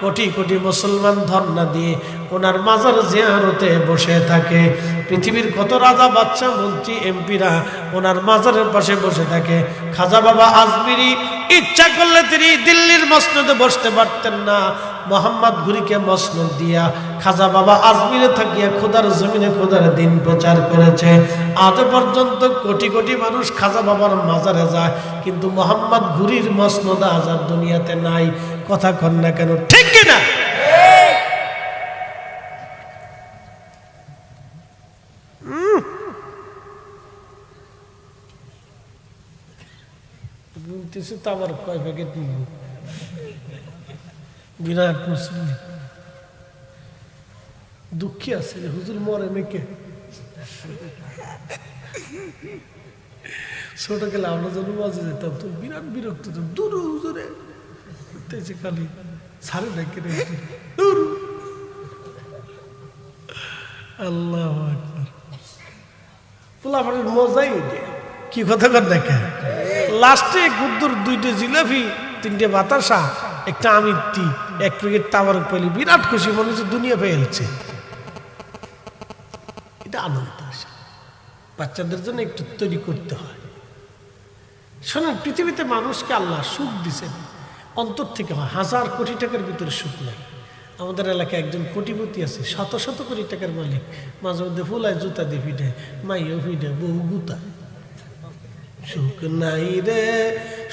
কোটি কোটি মুসলমান ধর্ণা দিয়ে ওনার মাজার জিয়ারতে বসে থাকে। পৃথিবীর কত রাজা বাদশা মন্ত্রী এমপিরা ওনার মাজারের পাশে বসে থাকে। খাজা বাবা আজমিরি ইচ্ছা করলে তিনি দিল্লির মসনদে বসতে পারতেন না। মোহাম্মদ ঘুরিকে মসনদ দিয়া খাজা বাবা আজমিরে থাকিয়া খোদার জমিনে খোদার দিন প্রচার করেছে। আজ পর্যন্ত কোটি কোটি মানুষ খাজা বাবার মাজারে যায়, কিন্তু মোহাম্মদ ঘুরির মসনদ আজ আর দুনিয়াতে নাই। কথা কন না কেন? ঠিক কিনা? তো আবার কয় প্যাকেট নিব, বিরাট মুসলিম দুঃখী আছে যে হুজুর মরে নাকি। ছোট গেলে আমরা যখন মাঝে যেতাম তো বিরাট বিরক্ত, দূর হুজুরে খালি সারে নাকি আল্লাহ পোলাপানের মজাই ওঠে। কি কথা কর দেখে, লাস্টে গুদ্দুর 2টে জিলাপি, 3টে বাতাসা, একটা আমিত্তি, 1 প্যাকেট তাবারক পেলি, বিরাট খুশি, মনে হচ্ছে দুনিয়া পেয়েছে। এটা আনন্দ আসে। বাচ্চাদের জন্য একটু তৈরি করতে হয়। শোনেন, পৃথিবীতে মানুষকে আল্লাহ সুখ দিছেন অন্তর থেকে হয়। 1000 কোটি টাকার ভিতরে সুখ নাই। আমাদের এলাকায় একজন কোটিপতি আছে, শত শত কোটি টাকার মালিক, মাঝে মধ্যে ফুলায় জুতা দিয়ে ফিটে, মাইও ফিটে, বহু গুতা। সুখ নাই রে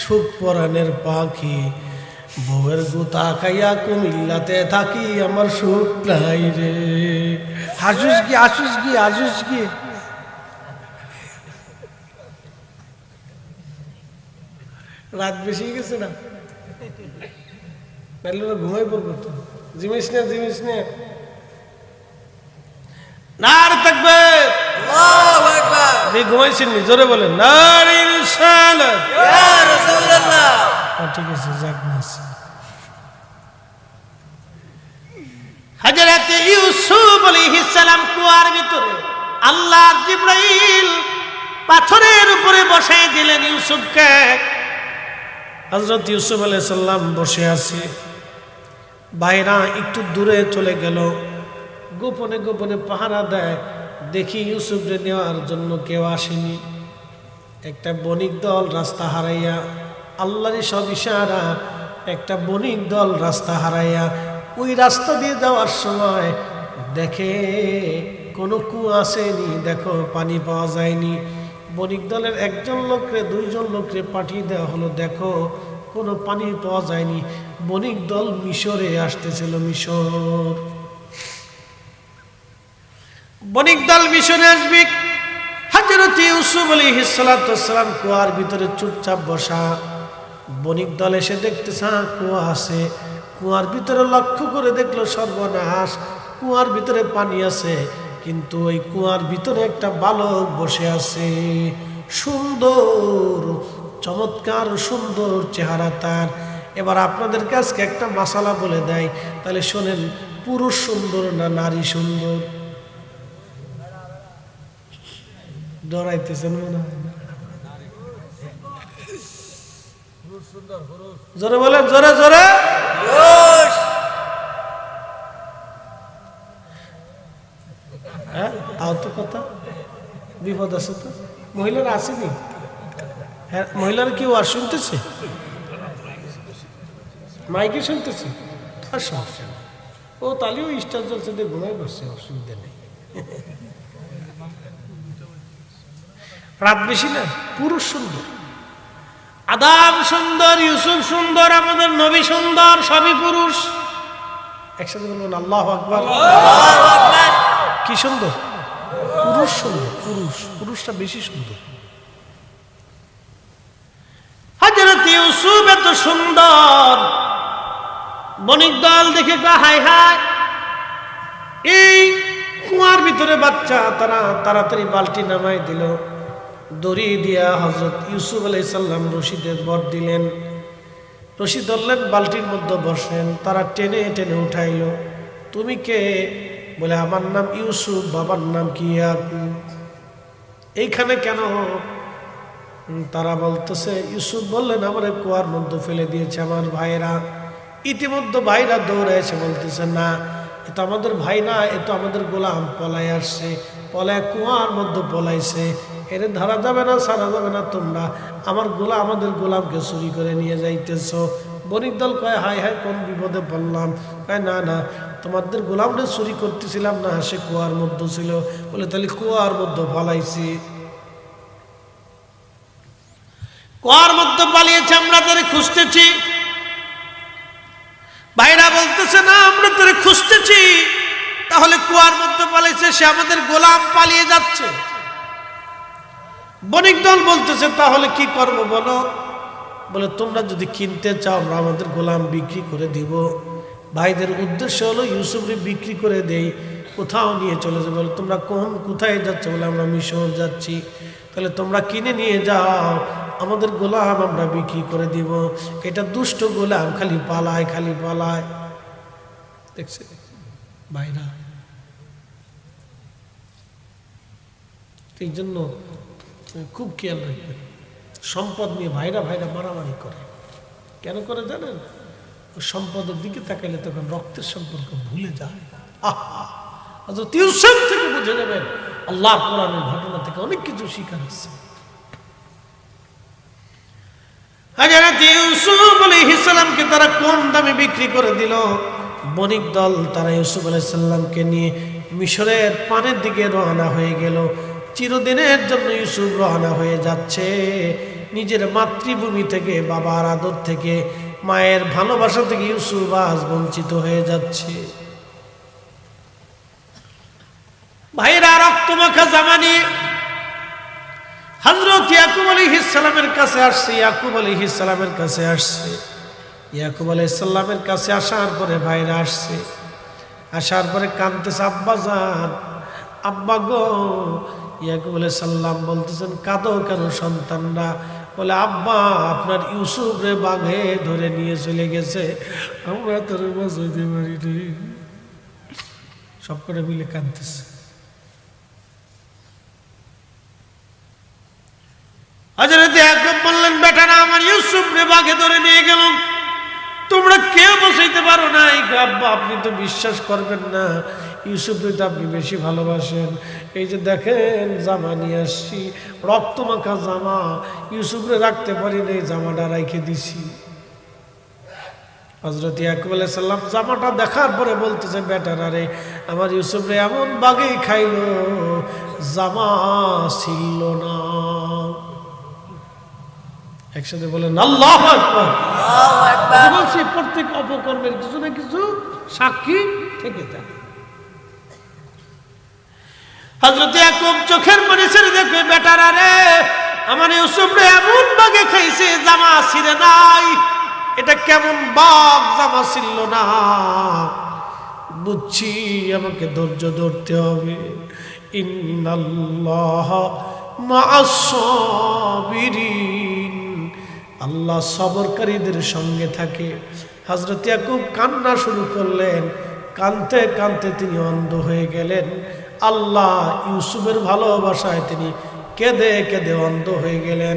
সুখ পরাণের পাখি, বউয়ের গুতা খাইয়া কুমিল্লাতে থাকি, আমার সুখ নাই রে। হাসুস কি আসুস কি আসুস কি। রাত বেশি গেছে না, ঘুমাই পড়বো তো। জিনিস না জিনিস না নার থাকবে, ঘুমাইছেন নি? জোরে বলেন নারী রিসালাত। ঠিক আছে, যাক নিয়েছে। হযরত ইউসুফ আলাইহিস সালাম কুয়ার ভিতরে, আল্লাহর জিবরাইল পাথরের উপরে বসাই দিলেন ইউসুফকে। হযরত ইউসুফ আলাইহিস সালাম বসে আছে, বাইরা একটু দূরে চলে গেল, গোপনে গোপনে পাহারা দেয়। দেখি ইউসুফকে নেওয়ার জন্য কেউ আসেনি। একটা বণিক দল রাস্তা হারাইয়া, আল্লাহরই সব ইশারা, একটা বণিক দল রাস্তা হারাইয়া ওই রাস্তা দিয়ে যাওয়ার সময় দেখে কোনো কুয়া আসেনি, দেখো পানি পাওয়া যায়নি। বণিক দলের একজন লোককে দুইজন লোককে পাঠিয়ে দেওয়া হলো, দেখো কোনো পানি পাওয়া যায়নি। বণিক দল মিশরে আসতেছিল, মিশর। বণিক দল মিশরে আসবে, হযরত ইউসুফ আলাইহিস সালাতু ওয়াস সালাম কুয়ার ভিতরে চুপচাপ বসা। বণিক দল এসে দেখতেছে কুয়া আছে, কুয়ার ভিতরে লক্ষ্য করে দেখলো সর্বনাশ, কুয়ার ভিতরে পানি আছে, কিন্তু ওই কুয়ার ভিতরে একটা বালক বসে আছে, সুন্দর, চমৎকার সুন্দর চেহারা তার। এবার আপনাদের কাছে একটা মাসালা বলে দেয়, তাহলে শোনেন, পুরুষ সুন্দর না নারী সুন্দর? ডরাইতেছেন মনে হয়। জোরে বলেন, জোরে জোরে। হ্যাঁ, তাও তো কথা, বিপদ আছে তো। মহিলারা আসেনি? হ্যাঁ, মহিলারা কেউ আর শুনতেছে? মাইকে শুনতেছে? আর সমস্যা নেই, ও তাহলেও স্টার জলসা দিয়ে ঘুমাই বসছে, অসুবিধা নেই। রাত বেশি না, পুরুষ সুন্দর, আদম সুন্দর, ইউসুফ সুন্দর, আমাদের নবী সুন্দর, সবই পুরুষ। একসাথে বলবেন আল্লাহু আকবার। কি সুন্দর? পুরুষ সুন্দর, পুরুষ, পুরুষটা বেশি সুন্দর। হযরত ইউসুফ এত সুন্দর, বণিক দল দেখে হায় হায়, এই কুয়ার ভিতরে বাচ্চা। তারা তাড়াতাড়ি বালতি নামাই দিল, দড়ি দিয়া হযরত ইউসুফ আলাইহিস সালাম রশিদের বর দিলেন, রশি ধরলেন, বালতির মধ্যে বসেন। তারা টেনে টেনে উঠাইলো। তুমি কে? বলে আমার নাম ইউসুফ, বাবার নাম কি ইয়াকুব। এইখানে কেন? তারা বলতেছে, ইউসুফ বললেন আমার কুয়ার মধ্যে ফেলে দিয়েছে আমার ভাইরা। ইতিমধ্যে ভাইরা দৌড়ে এসে বলতেছে, না এ তো আমাদের ভাই না, এ তো আমাদের গোলাম পলায় আসছে, পলায় কুয়ার মধ্যে পলাইছে, এর ধরা যাবে না, ছাড়া যাবে না, তোমরা আমাদের গোলামকে চুরি করে নিয়ে যাইতেছ। বণিক দল কয় হায় হায়, কোন বিপদে পড়লাম? কয় না না, তোমাদের গোলামটা চুরি করতেছিলাম না, সে কুয়ার মধ্যে ছিল। বলে তাহলে কুয়ার মধ্যে পালাইছি, কুয়ার মধ্যে পালিয়েছে, আমরা তারে খুঁজতেছি। ভাইরা বলতেছে, না আমরা তারে খুঁজতেছি, তাহলে কুয়ার মধ্যে পালিয়েছে, সে আমাদের গোলাম পালিয়ে যাচ্ছে। বণিক দল বলতেছে, তাহলে কি করব বলো? বলে তোমরা যদি কিনতে চাও, আমরা আমাদের গোলাম বিক্রি করে দিব। ভাইদের উদ্দেশ্য হলো ইউসুফকে বিক্রি করে দেই, কোথাও নিয়ে চলে যাবে। বলে তোমরা কোথায় যাচ্ছ? বলে আমরা মিশর যাচ্ছি। তাহলে তোমরা কিনে নিয়ে যাও, আমাদের গোলাম আমরা বিক্রি করে দিব। এটা দুষ্ট গোলাম, খালি পালায়, খালি পালায়। দেখছে ভাইরা, এই জন্য খুব খেয়াল রাখবেন। সম্পদ নিয়ে ভাইরা মারামারি করে, কেন করে জানেন? সম্পদের দিকে তাকাইলে তখন রক্তের সম্পর্ক ভুলে যায়। হযরত ইউসুফ থেকে বুঝে যাবেন, আল্লাহর কোরআনের ঘটনা থেকে অনেক কিছু শিখার আছে। হযরত ইউসুফ আলাইহিস সালামকে তারা কম দামে বিক্রি করে দিল। বণিক দল তারা ইউসুফ আলাইহিস সালামকে নিয়ে মিশরের পানের দিকে রওনা হয়ে গেল। চিরদিনের জন্য ইউসুফ রওনা হয়ে যাচ্ছে, নিজের মাতৃভূমি থেকে, বাবার আদর থেকে, মায়ের ভালোবাসা থেকে ইউসুফ আজ বঞ্চিত হয়ে যাচ্ছে। ভাইরা, রক্তমাখা জামা নিয়ে হযরত ইয়াকুব আলাইহিস সালামের কাছে আসছে। ইয়াকুব আলাইহিস সালামের কাছে আসছে। ইয়াকুব আলাইহিস সালামের কাছে আসার পরে ভাইরা আসছে, আসার পরে কাঁদতেছে, আব্বা জান, আব্বা গো। ইয়াকুব আলাইহিস সালাম বলতেছেন, কাঁদো কেন সন্তানরা? বলে, আব্বা আপনার ইউসুফ রে বাঘে ধরে নিয়ে চলে গেছে, আমরা তোর বাঁচাইতে পারিনি। সব করে মিলে কাঁদতেছে। হযরত ইয়াকুব বললেন, বেটারা আমার ইউসুফ রে বাঘে ধরে নিয়ে গেল, তোমরা কেউ বসাইতে পারো না। আব্বা আপনি তো বিশ্বাস করবেন না, ইউসুফকে তো আপনি বেশি ভালোবাসেন। এই যে দেখেন জামা নিয়ে আসছি, রক্তমাখা জামা, ইউসুফরে রাখতে পারি না, এই জামাটা রেখে দিছি। হযরত ইয়াকুব আলাইহিস সালাম জামাটা দেখার পরে বলতেছে, বেটারা রে আমার ইউসুফরে এমন বাঘেই খাইলো, জামা ছিল না। একসাথে বলেন আল্লাহু আকবার। বলছি প্রত্যেক অপকর্মের কিছু না কিছু সাক্ষী থেকে থাকে। হযরত ইয়াকুব চোখের পানি ছেড়ে দেখে, বেটারা রে আমার ইউসুফ রে এমন বাঘে খাইছে, জামা ছিঁড়ে নাই। এটা কেমন বাঘ, জামা ছিল না? বুঝছি আমাকে ধৈর্য ধরতে হবে। ইন্নাল্লাহ মা'আস সাবিরিন, আল্লাহ সবরকারীদের সঙ্গে থাকে। হযরত ইয়াকুব কান্না শুরু করলেন, কাঁদতে কাঁদতে তিনি অন্ধ হয়ে গেলেন। আল্লাহ ইউসুফের ভালোবাসায় তিনি কেঁদে কেঁদে অন্ধ হয়ে গেলেন।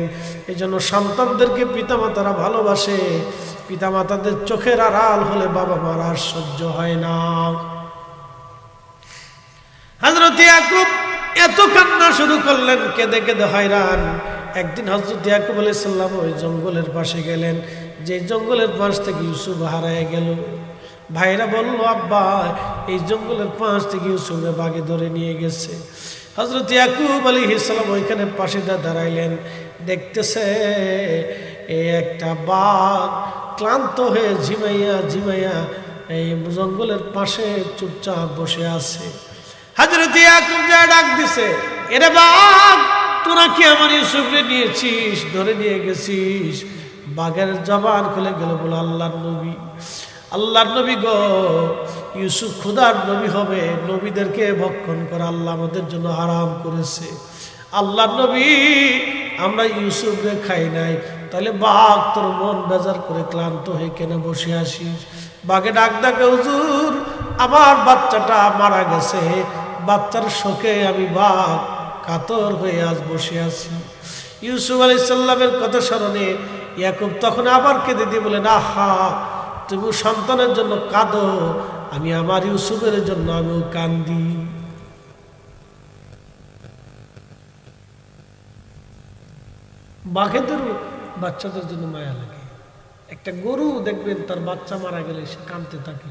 এই জন্য সন্তানদেরকে পিতামাতারা ভালোবাসে, পিতামাতাদের চোখের আড়াল হলে বাবা মার আর সহ্য হয় না। হযরত ইয়াকুব এত কান্না শুরু করলেন, কেঁদে কেঁদে হয়রান। একদিন হযরত ইয়াকুব আলাইহিস সালাম ওই জঙ্গলের পাশে গেলেন, যে জঙ্গলের পাশ থেকে ইউসুফ হারায় গেল। ভাইরা বলল, আব্বা এই জঙ্গলের পাশ থেকে ইউসুফের বাঘে ধরে নিয়ে গেছে। হযরত ইয়াকুব আলাইহিস সালাম ওইখানে পাশে দাঁড়াইলেন, দেখতেছে এই একটা বাঘ ক্লান্ত হয়ে ঝিমাইয়া ঝিমাইয়া এই জঙ্গলের পাশে চুপচাপ বসে আছে। হযরত ইয়াকুব যা ডাক দিছে, এরে বাঘ, তোরা কি আমার ইউসুফকে নিয়েছিস, ধরে নিয়ে গেছিস? বাঘের জবান খুলে গেল, বলে, আল্লাহর নবী, আল্লাহর নবী গো, ইউসুফ খোদার নবী হবে, নবীদেরকে ভক্ষণ করা আল্লাহ আমাদের জন্য হারাম করেছে। আল্লাহর নবী, আমরা ইউসুফকে খাই নাই, তাহলে বাঘ তোর মন বেজার করে ক্লান্ত হয়ে কেন বসে আসিস? বাঘে ডাক ডাকে, হুজুর আমার বাচ্চাটা মারা গেছে, বাচ্চার শোকে আমি বাঘ কাতর হয়ে আজ বসে আছি। ইউসুফ আলাইহিস সালামের কথা স্মরণে ইয়াকুব তখন আবার কেঁদে দিয়ে বলেন, আহা তুমি সন্তানের জন্য কাঁদো, আমি আমার ইউসুফের জন্য আমিও কান্দি। বাঘেদের বাচ্চাদের জন্য মায়া লাগে। একটা গরু দেখবেন তার বাচ্চা মারা গেলে সে কাঁদতে থাকে,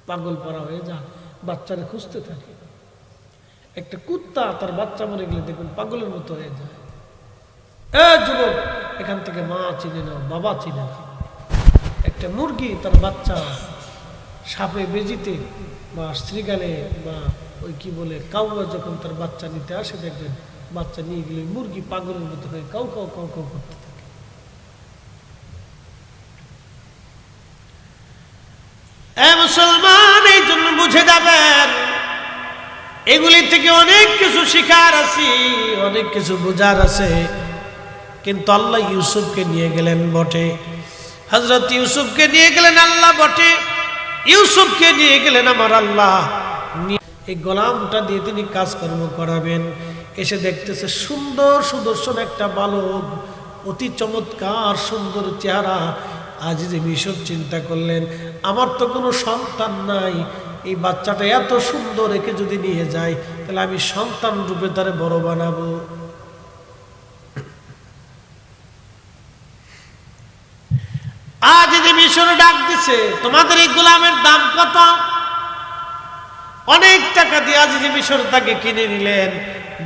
পাগল পারা হয়ে যায়, বাচ্চারে খুঁজতে থাকে। একটা কুত্তা তার বাচ্চা মরে গেলে দেখবেন পাগলের মতো হয়ে যায়। যুবক, এখান থেকে মা চিনে নাও, বাবা চিনে নাও। একটা মুরগি তার বাচ্চা সাপে বেজিতে বা শ্রীগালে বা ওই কি বলে কাউয়া যখন তার বাচ্চা নিতে আসে, দেখবেন বাচ্চা নিয়ে গেলে মুরগি পাগলের মতো হয়ে কাউ কাউ কাউ কাউ করতে থাকে। মুসলমান, এই জন্য বুঝে যাবেন এগুলি থেকে অনেক কিছু শিখার আছে, অনেক কিছু বোঝার আছে। কিন্তু আল্লাহ ইউসুফকে নিয়ে গেলেন বটে, হযরত ইউসুফকে নিয়ে গেলেন আল্লাহ বটে, ইউসুফকে নিয়ে গেলেন আমার আল্লাহ। এই গোলামটা দিয়ে তিনি কাজকর্ম করাবেন। এসে দেখতেছে সুন্দর সুদর্শন একটা বালক, অতি চমৎকার সুন্দর চেহারা। আজিজে মিশর চিন্তা করলেন, আমার তো কোনো সন্তান নাই, এই বাচ্চাটা এত সুন্দর, একে যদি নিয়ে যাই তাহলে আমি সন্তান রূপে তারে বড় বানাবো। আজ যে মিশর ডাক দিছে, তোমাদের এই গোলামের দাম কত? অনেক টাকা দিয়ে আজ যে মিশর তাকে কিনে নিলেন।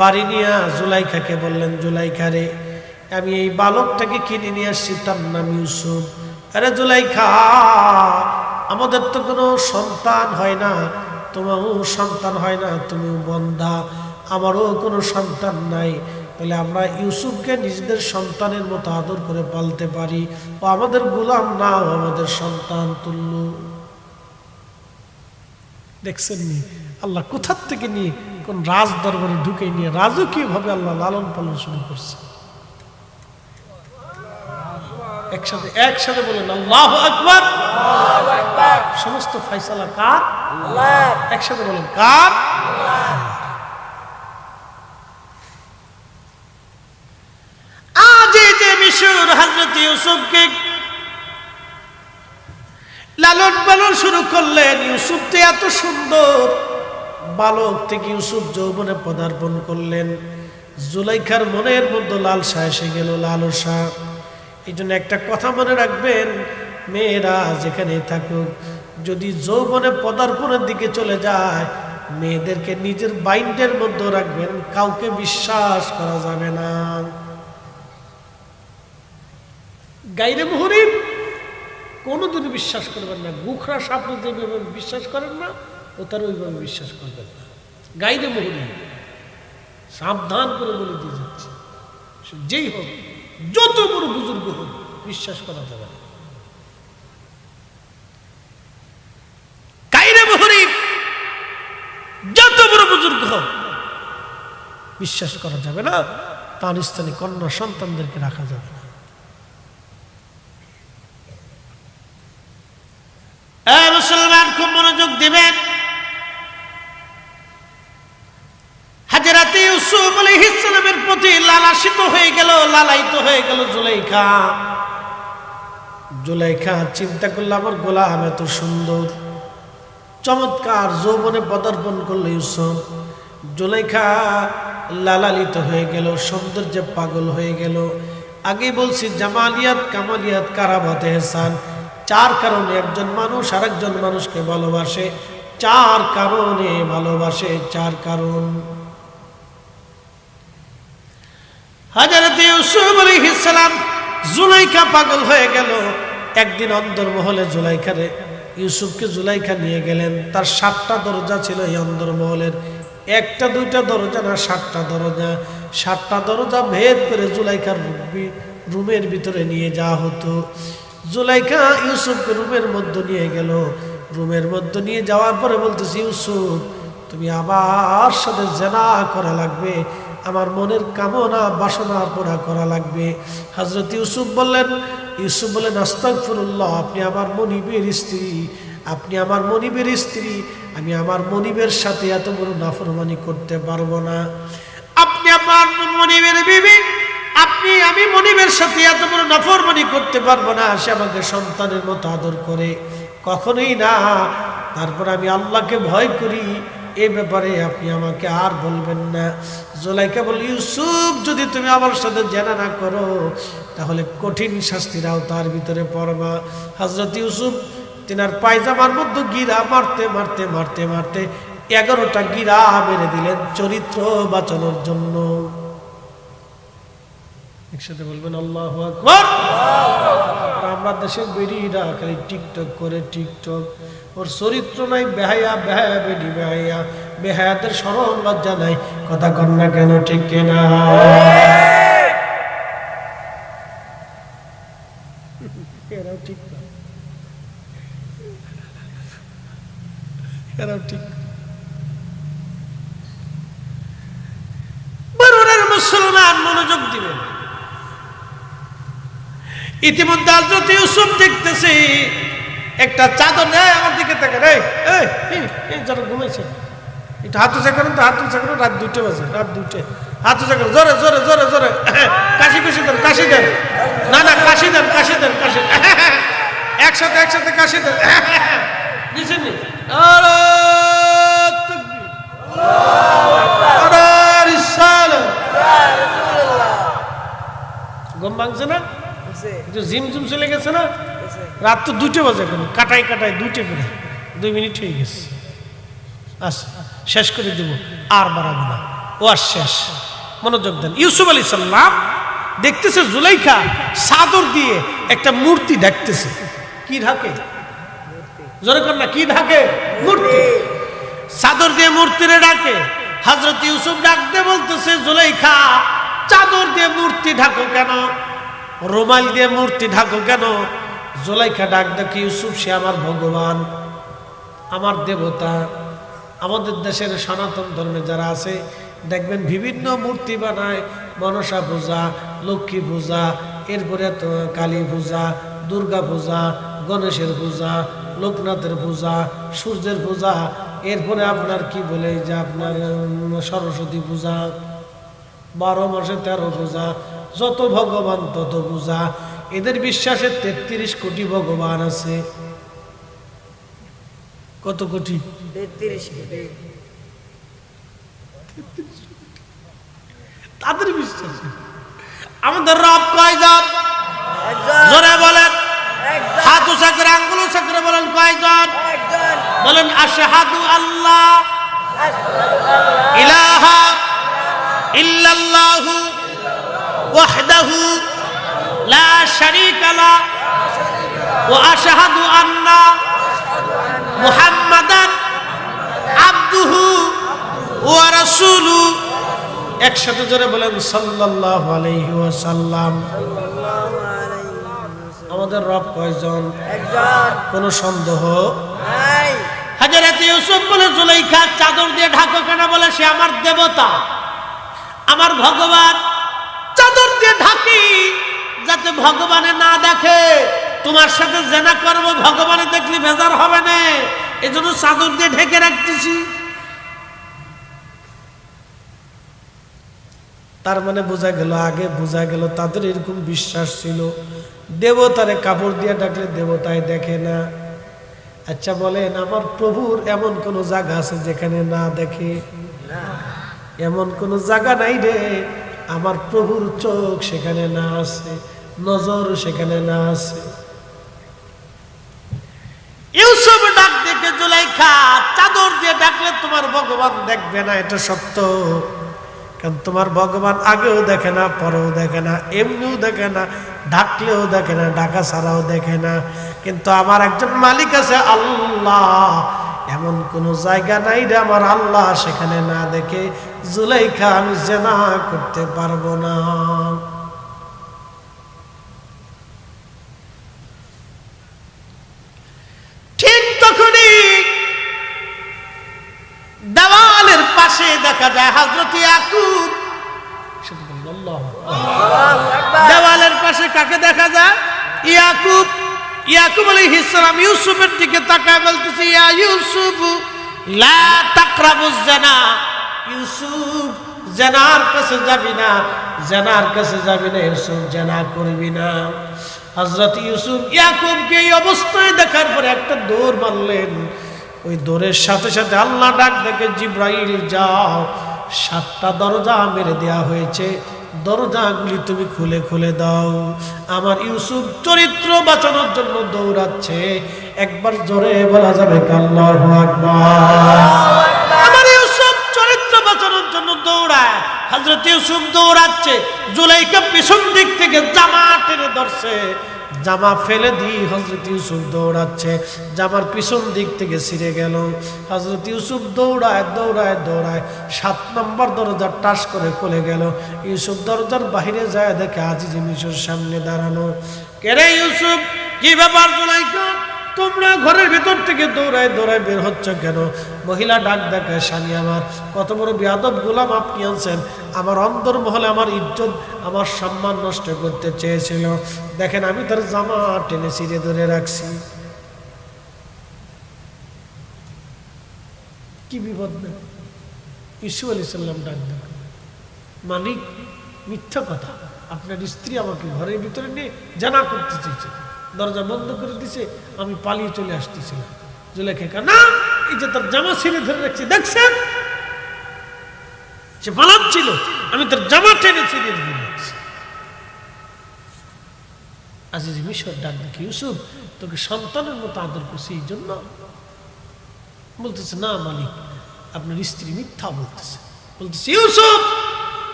বাড়ি নিয়ে জুলাইখাকে বললেন, জুলাইখা রে, আমি এই বালকটাকে কিনে নিয়ে আসছি, তার নাম ইউসুফ। আরে জুলাইখা, আমাদের তো কোনো সন্তান হয় না, তোমারও সন্তান হয় না, তুমিও বন্ধা, আমারও কোনো সন্তান নাই, তাহলে আমরা ইউসুফকে নিজেদের সন্তানের মতো আদর করে পালতে পারি। ও আমাদের গোলাম না, ও আমাদের সন্তান তুল্য। দেখছেন নি আল্লাহ কোথার থেকে নিয়ে কোন রাজ দরবারে ঢুকে নিয়ে রাজকীয় ভাবে আল্লাহ লালন পালন শুরু করছে। একসাথে বলেন আল্লাহু আকবার। সমস্ত ফয়সালা কার? আল্লাহ। একসাথে বলেন কার? আজ যে মিশর হযরত ইউসুফকে লালন পালন শুরু করলেন। ইউসুফ তো এত সুন্দর, বালক থেকে ইউসুফ যৌবনে পদার্পণ করলেন। জুলাইখার মনের মধ্যে লালসা এসে গেল, লালসা। এই জন্য একটা কথা মনে রাখবেন, মেয়েরা যেখানে থাকুক, যদি যৌবনে পদার্পণের দিকে চলে যায়, মেয়েদেরকে নিজের বাইন্ডের মধ্যে রাখবেন, কাউকে বিশ্বাস করা যাবে না। গাইরে মুহরিম কোনোদিন বিশ্বাস করবেন না। গুখরা সাপ যেভাবে বিশ্বাস করেন না, ও তার ওইভাবে বিশ্বাস করবেন না। গাইরে মুহরিম সাবধান করে বলে দিয়ে যাচ্ছে, যেই হোক, যত বড় বুজুর্গ হোক, বিশ্বাস করা যাবে না। গাইরে মুহরিম যত বড় বুজুর্গ হোক, বিশ্বাস করা যাবে না। তার স্থানে কন্যা সন্তানদেরকে রাখা যাবে না। মুসলমান খুব মনোযোগ দিবেন। হযরত ইউসুফ আলাইহিস সালামের প্রতি লালায়িত হয়ে গেল জুলাইখা। জুলাইখা চিন্তা করল, আমার গোলাম এত সুন্দর, চমৎকার, যৌবনে পদার্পণ করলো ইউসুফ। জুলাইখা লালায়িত হয়ে গেল, সৌন্দর্যে পাগল হয়ে গেল। আগেই বলছি, জামালিয়াত কামালিয়াত কারাবাত এহসান, চার কারণে একজন মানুষ আরেকজন মানুষকে ভালোবাসে। চার কারণে ভালোবাসে, চার কারণ। হযরত ইউসুফ আলাইহিস সালাম জুলাইখা পাগল হয়ে গেল। একদিন অন্দরমহলে ইউসুফকে জুলাইখা নিয়ে গেলেন। তার 7টা দরজা ছিল এই অন্দরমহলের, একটা দুইটা দরজা না, 7টা দরজা। 7টা দরজা ভেদ করে জুলাইখার রুমের ভিতরে নিয়ে যাওয়া হতো। জুলাইখা ইউসুফকে রুমের মধ্যে নিয়ে গেল। রুমের মধ্যে নিয়ে যাওয়ার পরে বলতেছি, ইউসুফ, তুমি আমার সাথে জিনা করা লাগবে, আমার মনের কামনা বাসনা পুরা করা লাগবে। হযরত ইউসুফ বললেন, আস্তাগফিরুল্লাহ, আপনি আমার মনিবের স্ত্রী, আপনি আমার মনিবের স্ত্রী, আমি আমার মনিবের সাথে এত বড় নাফরমানি করতে পারবো না। আপনি আমার মনিবের বিবি, আমি মনিবের সাথে এত বড় নাফরমানি করতে পারবো না। সে আমাকে সন্তানের মতো আদর করে, কখনোই না। তারপর আমি আল্লাহকে ভয় করি, এই ব্যাপারে আপনি আমাকে আর বলবেন না। জুলাইখা বল, ইউসুফ, যদি তুমি আমার সাথে জিনা না করো, তাহলে কঠিন শাস্তির আওতার ভিতরে পড়বা। হযরত ইউসুফ তিনার পায়জামার মধ্যে গিরা মারতে মারতে মারতে মারতে 11টা গিরা মেরে দিলেন, চরিত্র বাঁচানোর জন্য। একসাথে বলবেন আল্লাহু আকবার। আমরা দেশের বেরিয়েরা খালি টিকটক করে, টিকটক, ওর চরিত্র নাই, বেহায়া বেডি বেহায়া, বেহায়াদের শরম লজ্জা নাই। কথা কন না কেন, ঠিক কিনা? এরাও ঠিক না, এরাও ঠিক। মুসলমান মনোযোগ দিবেন। ইতিমধ্যে হযরত ইউসুফ দেখতেছে একটা চাদর নেয়, আমার দিকে তাকান, যারা ঘুমাইছে একটু হাত উঁচা করেন তো, হাত উঁচা করেন। রাত 2টা বাজে, রাত 2টে, হাত উঁচা করেন, জোরে জোরে জোরে জোরে, কাশি খুশি দেন, কাশি দেন, না না কাশি দেন, কাশি দেন, কাশি, একসাথে একসাথে কাশি দেন, বুঝছেন নি? ঘুম ভাঙছে না? জিম জুম চলে গেছে না? রাত তো 2টা বাজে, এখন কাটাই কাটাই 2টা করে 2 মিনিট হয়ে গেছে। আচ্ছা শেষ করে দেব, আর বাড়াবো না, ও আর শেষ। মনোযোগ দেন। ইউসুফ আলাইহিস সালাম দেখতেছে জুলাইখা চাদর দিয়ে একটা মূর্তি ঢাকতেছে। কি ঢাকে? জোরে কর না, কি ঢাকে? মূর্তি। চাদর দিয়ে মূর্তিরে ডাকে। হযরত ইউসুফ ডাক দিয়ে বলতেছে, জুলাইখা চাদর দিয়ে মূর্তি ঢাকো কেন? রুমাল দিয়ে মূর্তি ঢাকো কেন? জুলাইখা ডাক দেখে, ইউসুফ সে আমার ভগবান, আমার দেবতা। আমাদের দেশের সনাতন ধর্মে যারা আছে দেখবেন বিভিন্ন মূর্তি বানায়, মনসা পূজা, লক্ষ্মী পূজা, এরপরে তো কালী পূজা, দুর্গা পূজা, গণেশের পূজা, লোকনাথের পূজা, সূর্যের পূজা, এরপরে আপনার কি বলে যে আপনার সরস্বতী পূজা, 12 মাসে 13 পূজা, যত ভগবান তত পূজা। এদের বিশ্বাসে 33 কোটি ভগবান আছে। কত কোটি? 33 কোটি। তাদের বিশ্বাস। আমাদের রব কয়জন? জোরে বলেন। হাত উঁচা করে আঙ্গুল উঁচা করে বলেন, কয়জন? বলেন, আশহাদু আল্লাহ ইলাহা ইল্লাল্লাহু ওয়াহদাহু লা শারীকা লাহু ওয়া আশহাদু আন্না মুহাম্মাদান আবদুহু ওয়া রাসূলুহু। একসাথে জোরে বলেন, সাল্লাল্লাহু আলাইহি ওয়াসাল্লাম। আমাদের রব কয়জন? একজন। কোনো সন্দেহ নাই। হযরত ইউসুফ বলে, জুলাইখা চাদর দিয়ে ঢাকো কেন? বলে, সে আমার দেবতা, আমার ভগবান। চাদর দিয়ে ঢাকি যাতে ভগবানে না দেখে। তোমার সাথে জেনা করব, ভগবানে দেখলে বেজার হবে না, এজন্য চাদর দিয়ে ঢেকে রাখতেছি। তার মানে বোঝা গেল, আগে বোঝা গেল তাদের এরকম বিশ্বাস ছিল, দেবতারে কাপড় দিয়ে ডাকলে দেবতায় দেখে না। আচ্ছা বলেন, আমার প্রভুর এমন কোন জায়গা আছে যেখানে না দেখে? এমন কোন জায়গা নাই রে আমার প্রভুর চোখ সেখানে না আছে, নজর সেখানে না আছে। ইউসুফ ডাক দেখে, জুলাইখা চাদর দিয়ে ডাকলে তোমার ভগবান দেখবে না, এটা সত্য। কারণ তোমার ভগবান আগেও দেখে না, পরেও দেখে না, এমনিও দেখে না, ঢাকলেও দেখে না, ঢাকা ছাড়াও দেখে না। কিন্তু আমার একজন মালিক আছে, আল্লাহ। এমন কোন জায়গা নাই রে আমার আল্লাহ সেখানে না দেখে। জুলাইখা আমি জেনা করতে পারবো না। ঠিক তখনই দেওয়ালের পাশে দেখা যায় হযরত ইয়াকুব। দেওয়ালের পাশে কাকে দেখা যায়? ইয়াকুব। ইয়াকুব আলাইহিস সালাম ইউসুফের দিকে তাকায় বলতেছে, ইয়া ইউসুফ লা তাকরাবুজ জিনা। ইউসুফ জিনার কাছে যাবি না, জিনার কাছে যাবি না, ইউসুফ জিনা করবি না। হযরত ইউসুফ ইয়াকুবকে এই অবস্থায় দেখার পরে একটা দৌড় মারলেন। ওই দৌড়ের সাথে সাথে আল্লাহ ডাক দেখে, জিব্রাইল যাও, 7টা দরজা মেরে দেয়া হয়েছে, দরজাগুলি তুমি খুলে খুলে দাও। আমার ইউসুফ চরিত্র বাঁচানোর জন্য দৌড়াচ্ছে। একবার জোরে বলা যাবে আল্লাহু আকবার। আমার ইউসুফ চরিত্র বাঁচানোর জন্য দৌড়ায়। হযরত ইউসুফ দৌড়াচ্ছে, জুলাইখা পিছন দিক থেকে জামা টেনে ধরছে, জামা ফেলে দিয়ে হযরত ইউসুফ দৌড়াচ্ছে, জামার পিছন দিক থেকে ছিঁড়ে গেল। হযরত ইউসুফ দৌড়ায় দৌড়ায় দৌড়ায় 7 নম্বর দরজা টাস করে খুলে গেল। ইউসুফ দরজার বাইরে যায়, দেখে আজিজ মিশর সামনে দাঁড়ানো। কে রে ইউসুফ, কি ব্যাপার? জুলাইখা তোমরা ঘরের ভেতর থেকে দৌড়ায় দৌড়ায় বের হচ্ছ কেন? মহিলা ডাক দেখায়, স্বামী আমার, কত বড় বেয়াদব গোলাম আপনি আনছেন, আমার অন্তর্মহলে আমার ইজ্জত, আমার সম্মান নষ্ট করতে চেয়েছিল। দেখেন আমি তার জামা টেনে ছিঁড়ে ধরে রাখছি। কি বিপদ না? ইউসুফ আলাইহিস সালাম ডাক দেখ, মালিক মিথ্যা কথা, আপনার স্ত্রী আমাকে ঘরের ভিতরে নিয়ে জানা করতে চেয়েছে, দরজা বন্ধ করে দিছে, আমি পালিয়ে চলে আসতেছিলাম। জুলাইখা না, এই যে তার জামা ছিঁড়ে ধরে রাখছি, দেখছেন সে পালাচ্ছিল, আমি তার জামা টেনে ছিঁড়ে ধরে রাখছি। আজিজ মিশর ডাক দেখি, ইউসুফ তোকে সন্তানের মতো আদর করছি এই জন্য? বলতেছে, না মালিক, আপনার স্ত্রী মিথ্যা বলতেছে। বলতেছে, ইউসুফ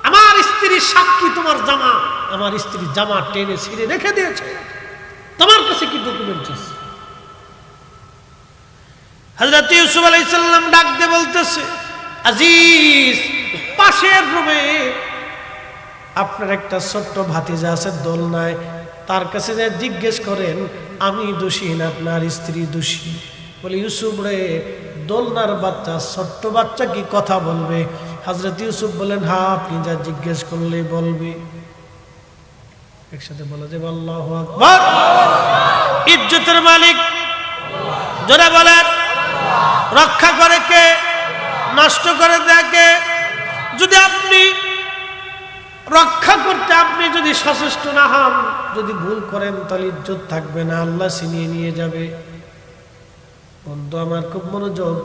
আমার স্ত্রীর সাক্ষী তোমার জামা, আমার স্ত্রীর জামা টেনে ছিঁড়ে রেখে দিয়েছে, তোমার কাছে কি ডকুমেন্ট আছে? হযরত ইউসুফ আলাইহিস সালাম ডাক দিয়ে বলতেছে, আজিজ পাশের রুমে আপনার একটা ছোট্ট ভাতিজা আছে দোলনায়, তার কাছে যে জিজ্ঞেস করেন আমি দোষী না আপনার স্ত্রী দোষী। বলে, ইউসুফ রে, দোলনার বাচ্চা, ছোট্ট বাচ্চা কি কথা বলবে? হযরত ইউসুফ বলেন, হ্যাঁ আপনি যা জিজ্ঞেস করলে বলবে। একসাথে বলা যাবে আল্লাহু আকবার। ইজ্জতের মালিক যারা বলেন, রক্ষা করে কে, নষ্ট করে দেয় কে? যদি আপনি রক্ষা করতে আপনি যদি সচেষ্ট না হন, যদি ভুল করেন, তাহলে ইজ্জত থাকবে না, আল্লাহ ছিনিয়ে নিয়ে যাবে। বন্ধু আমার খুব মনোযোগ,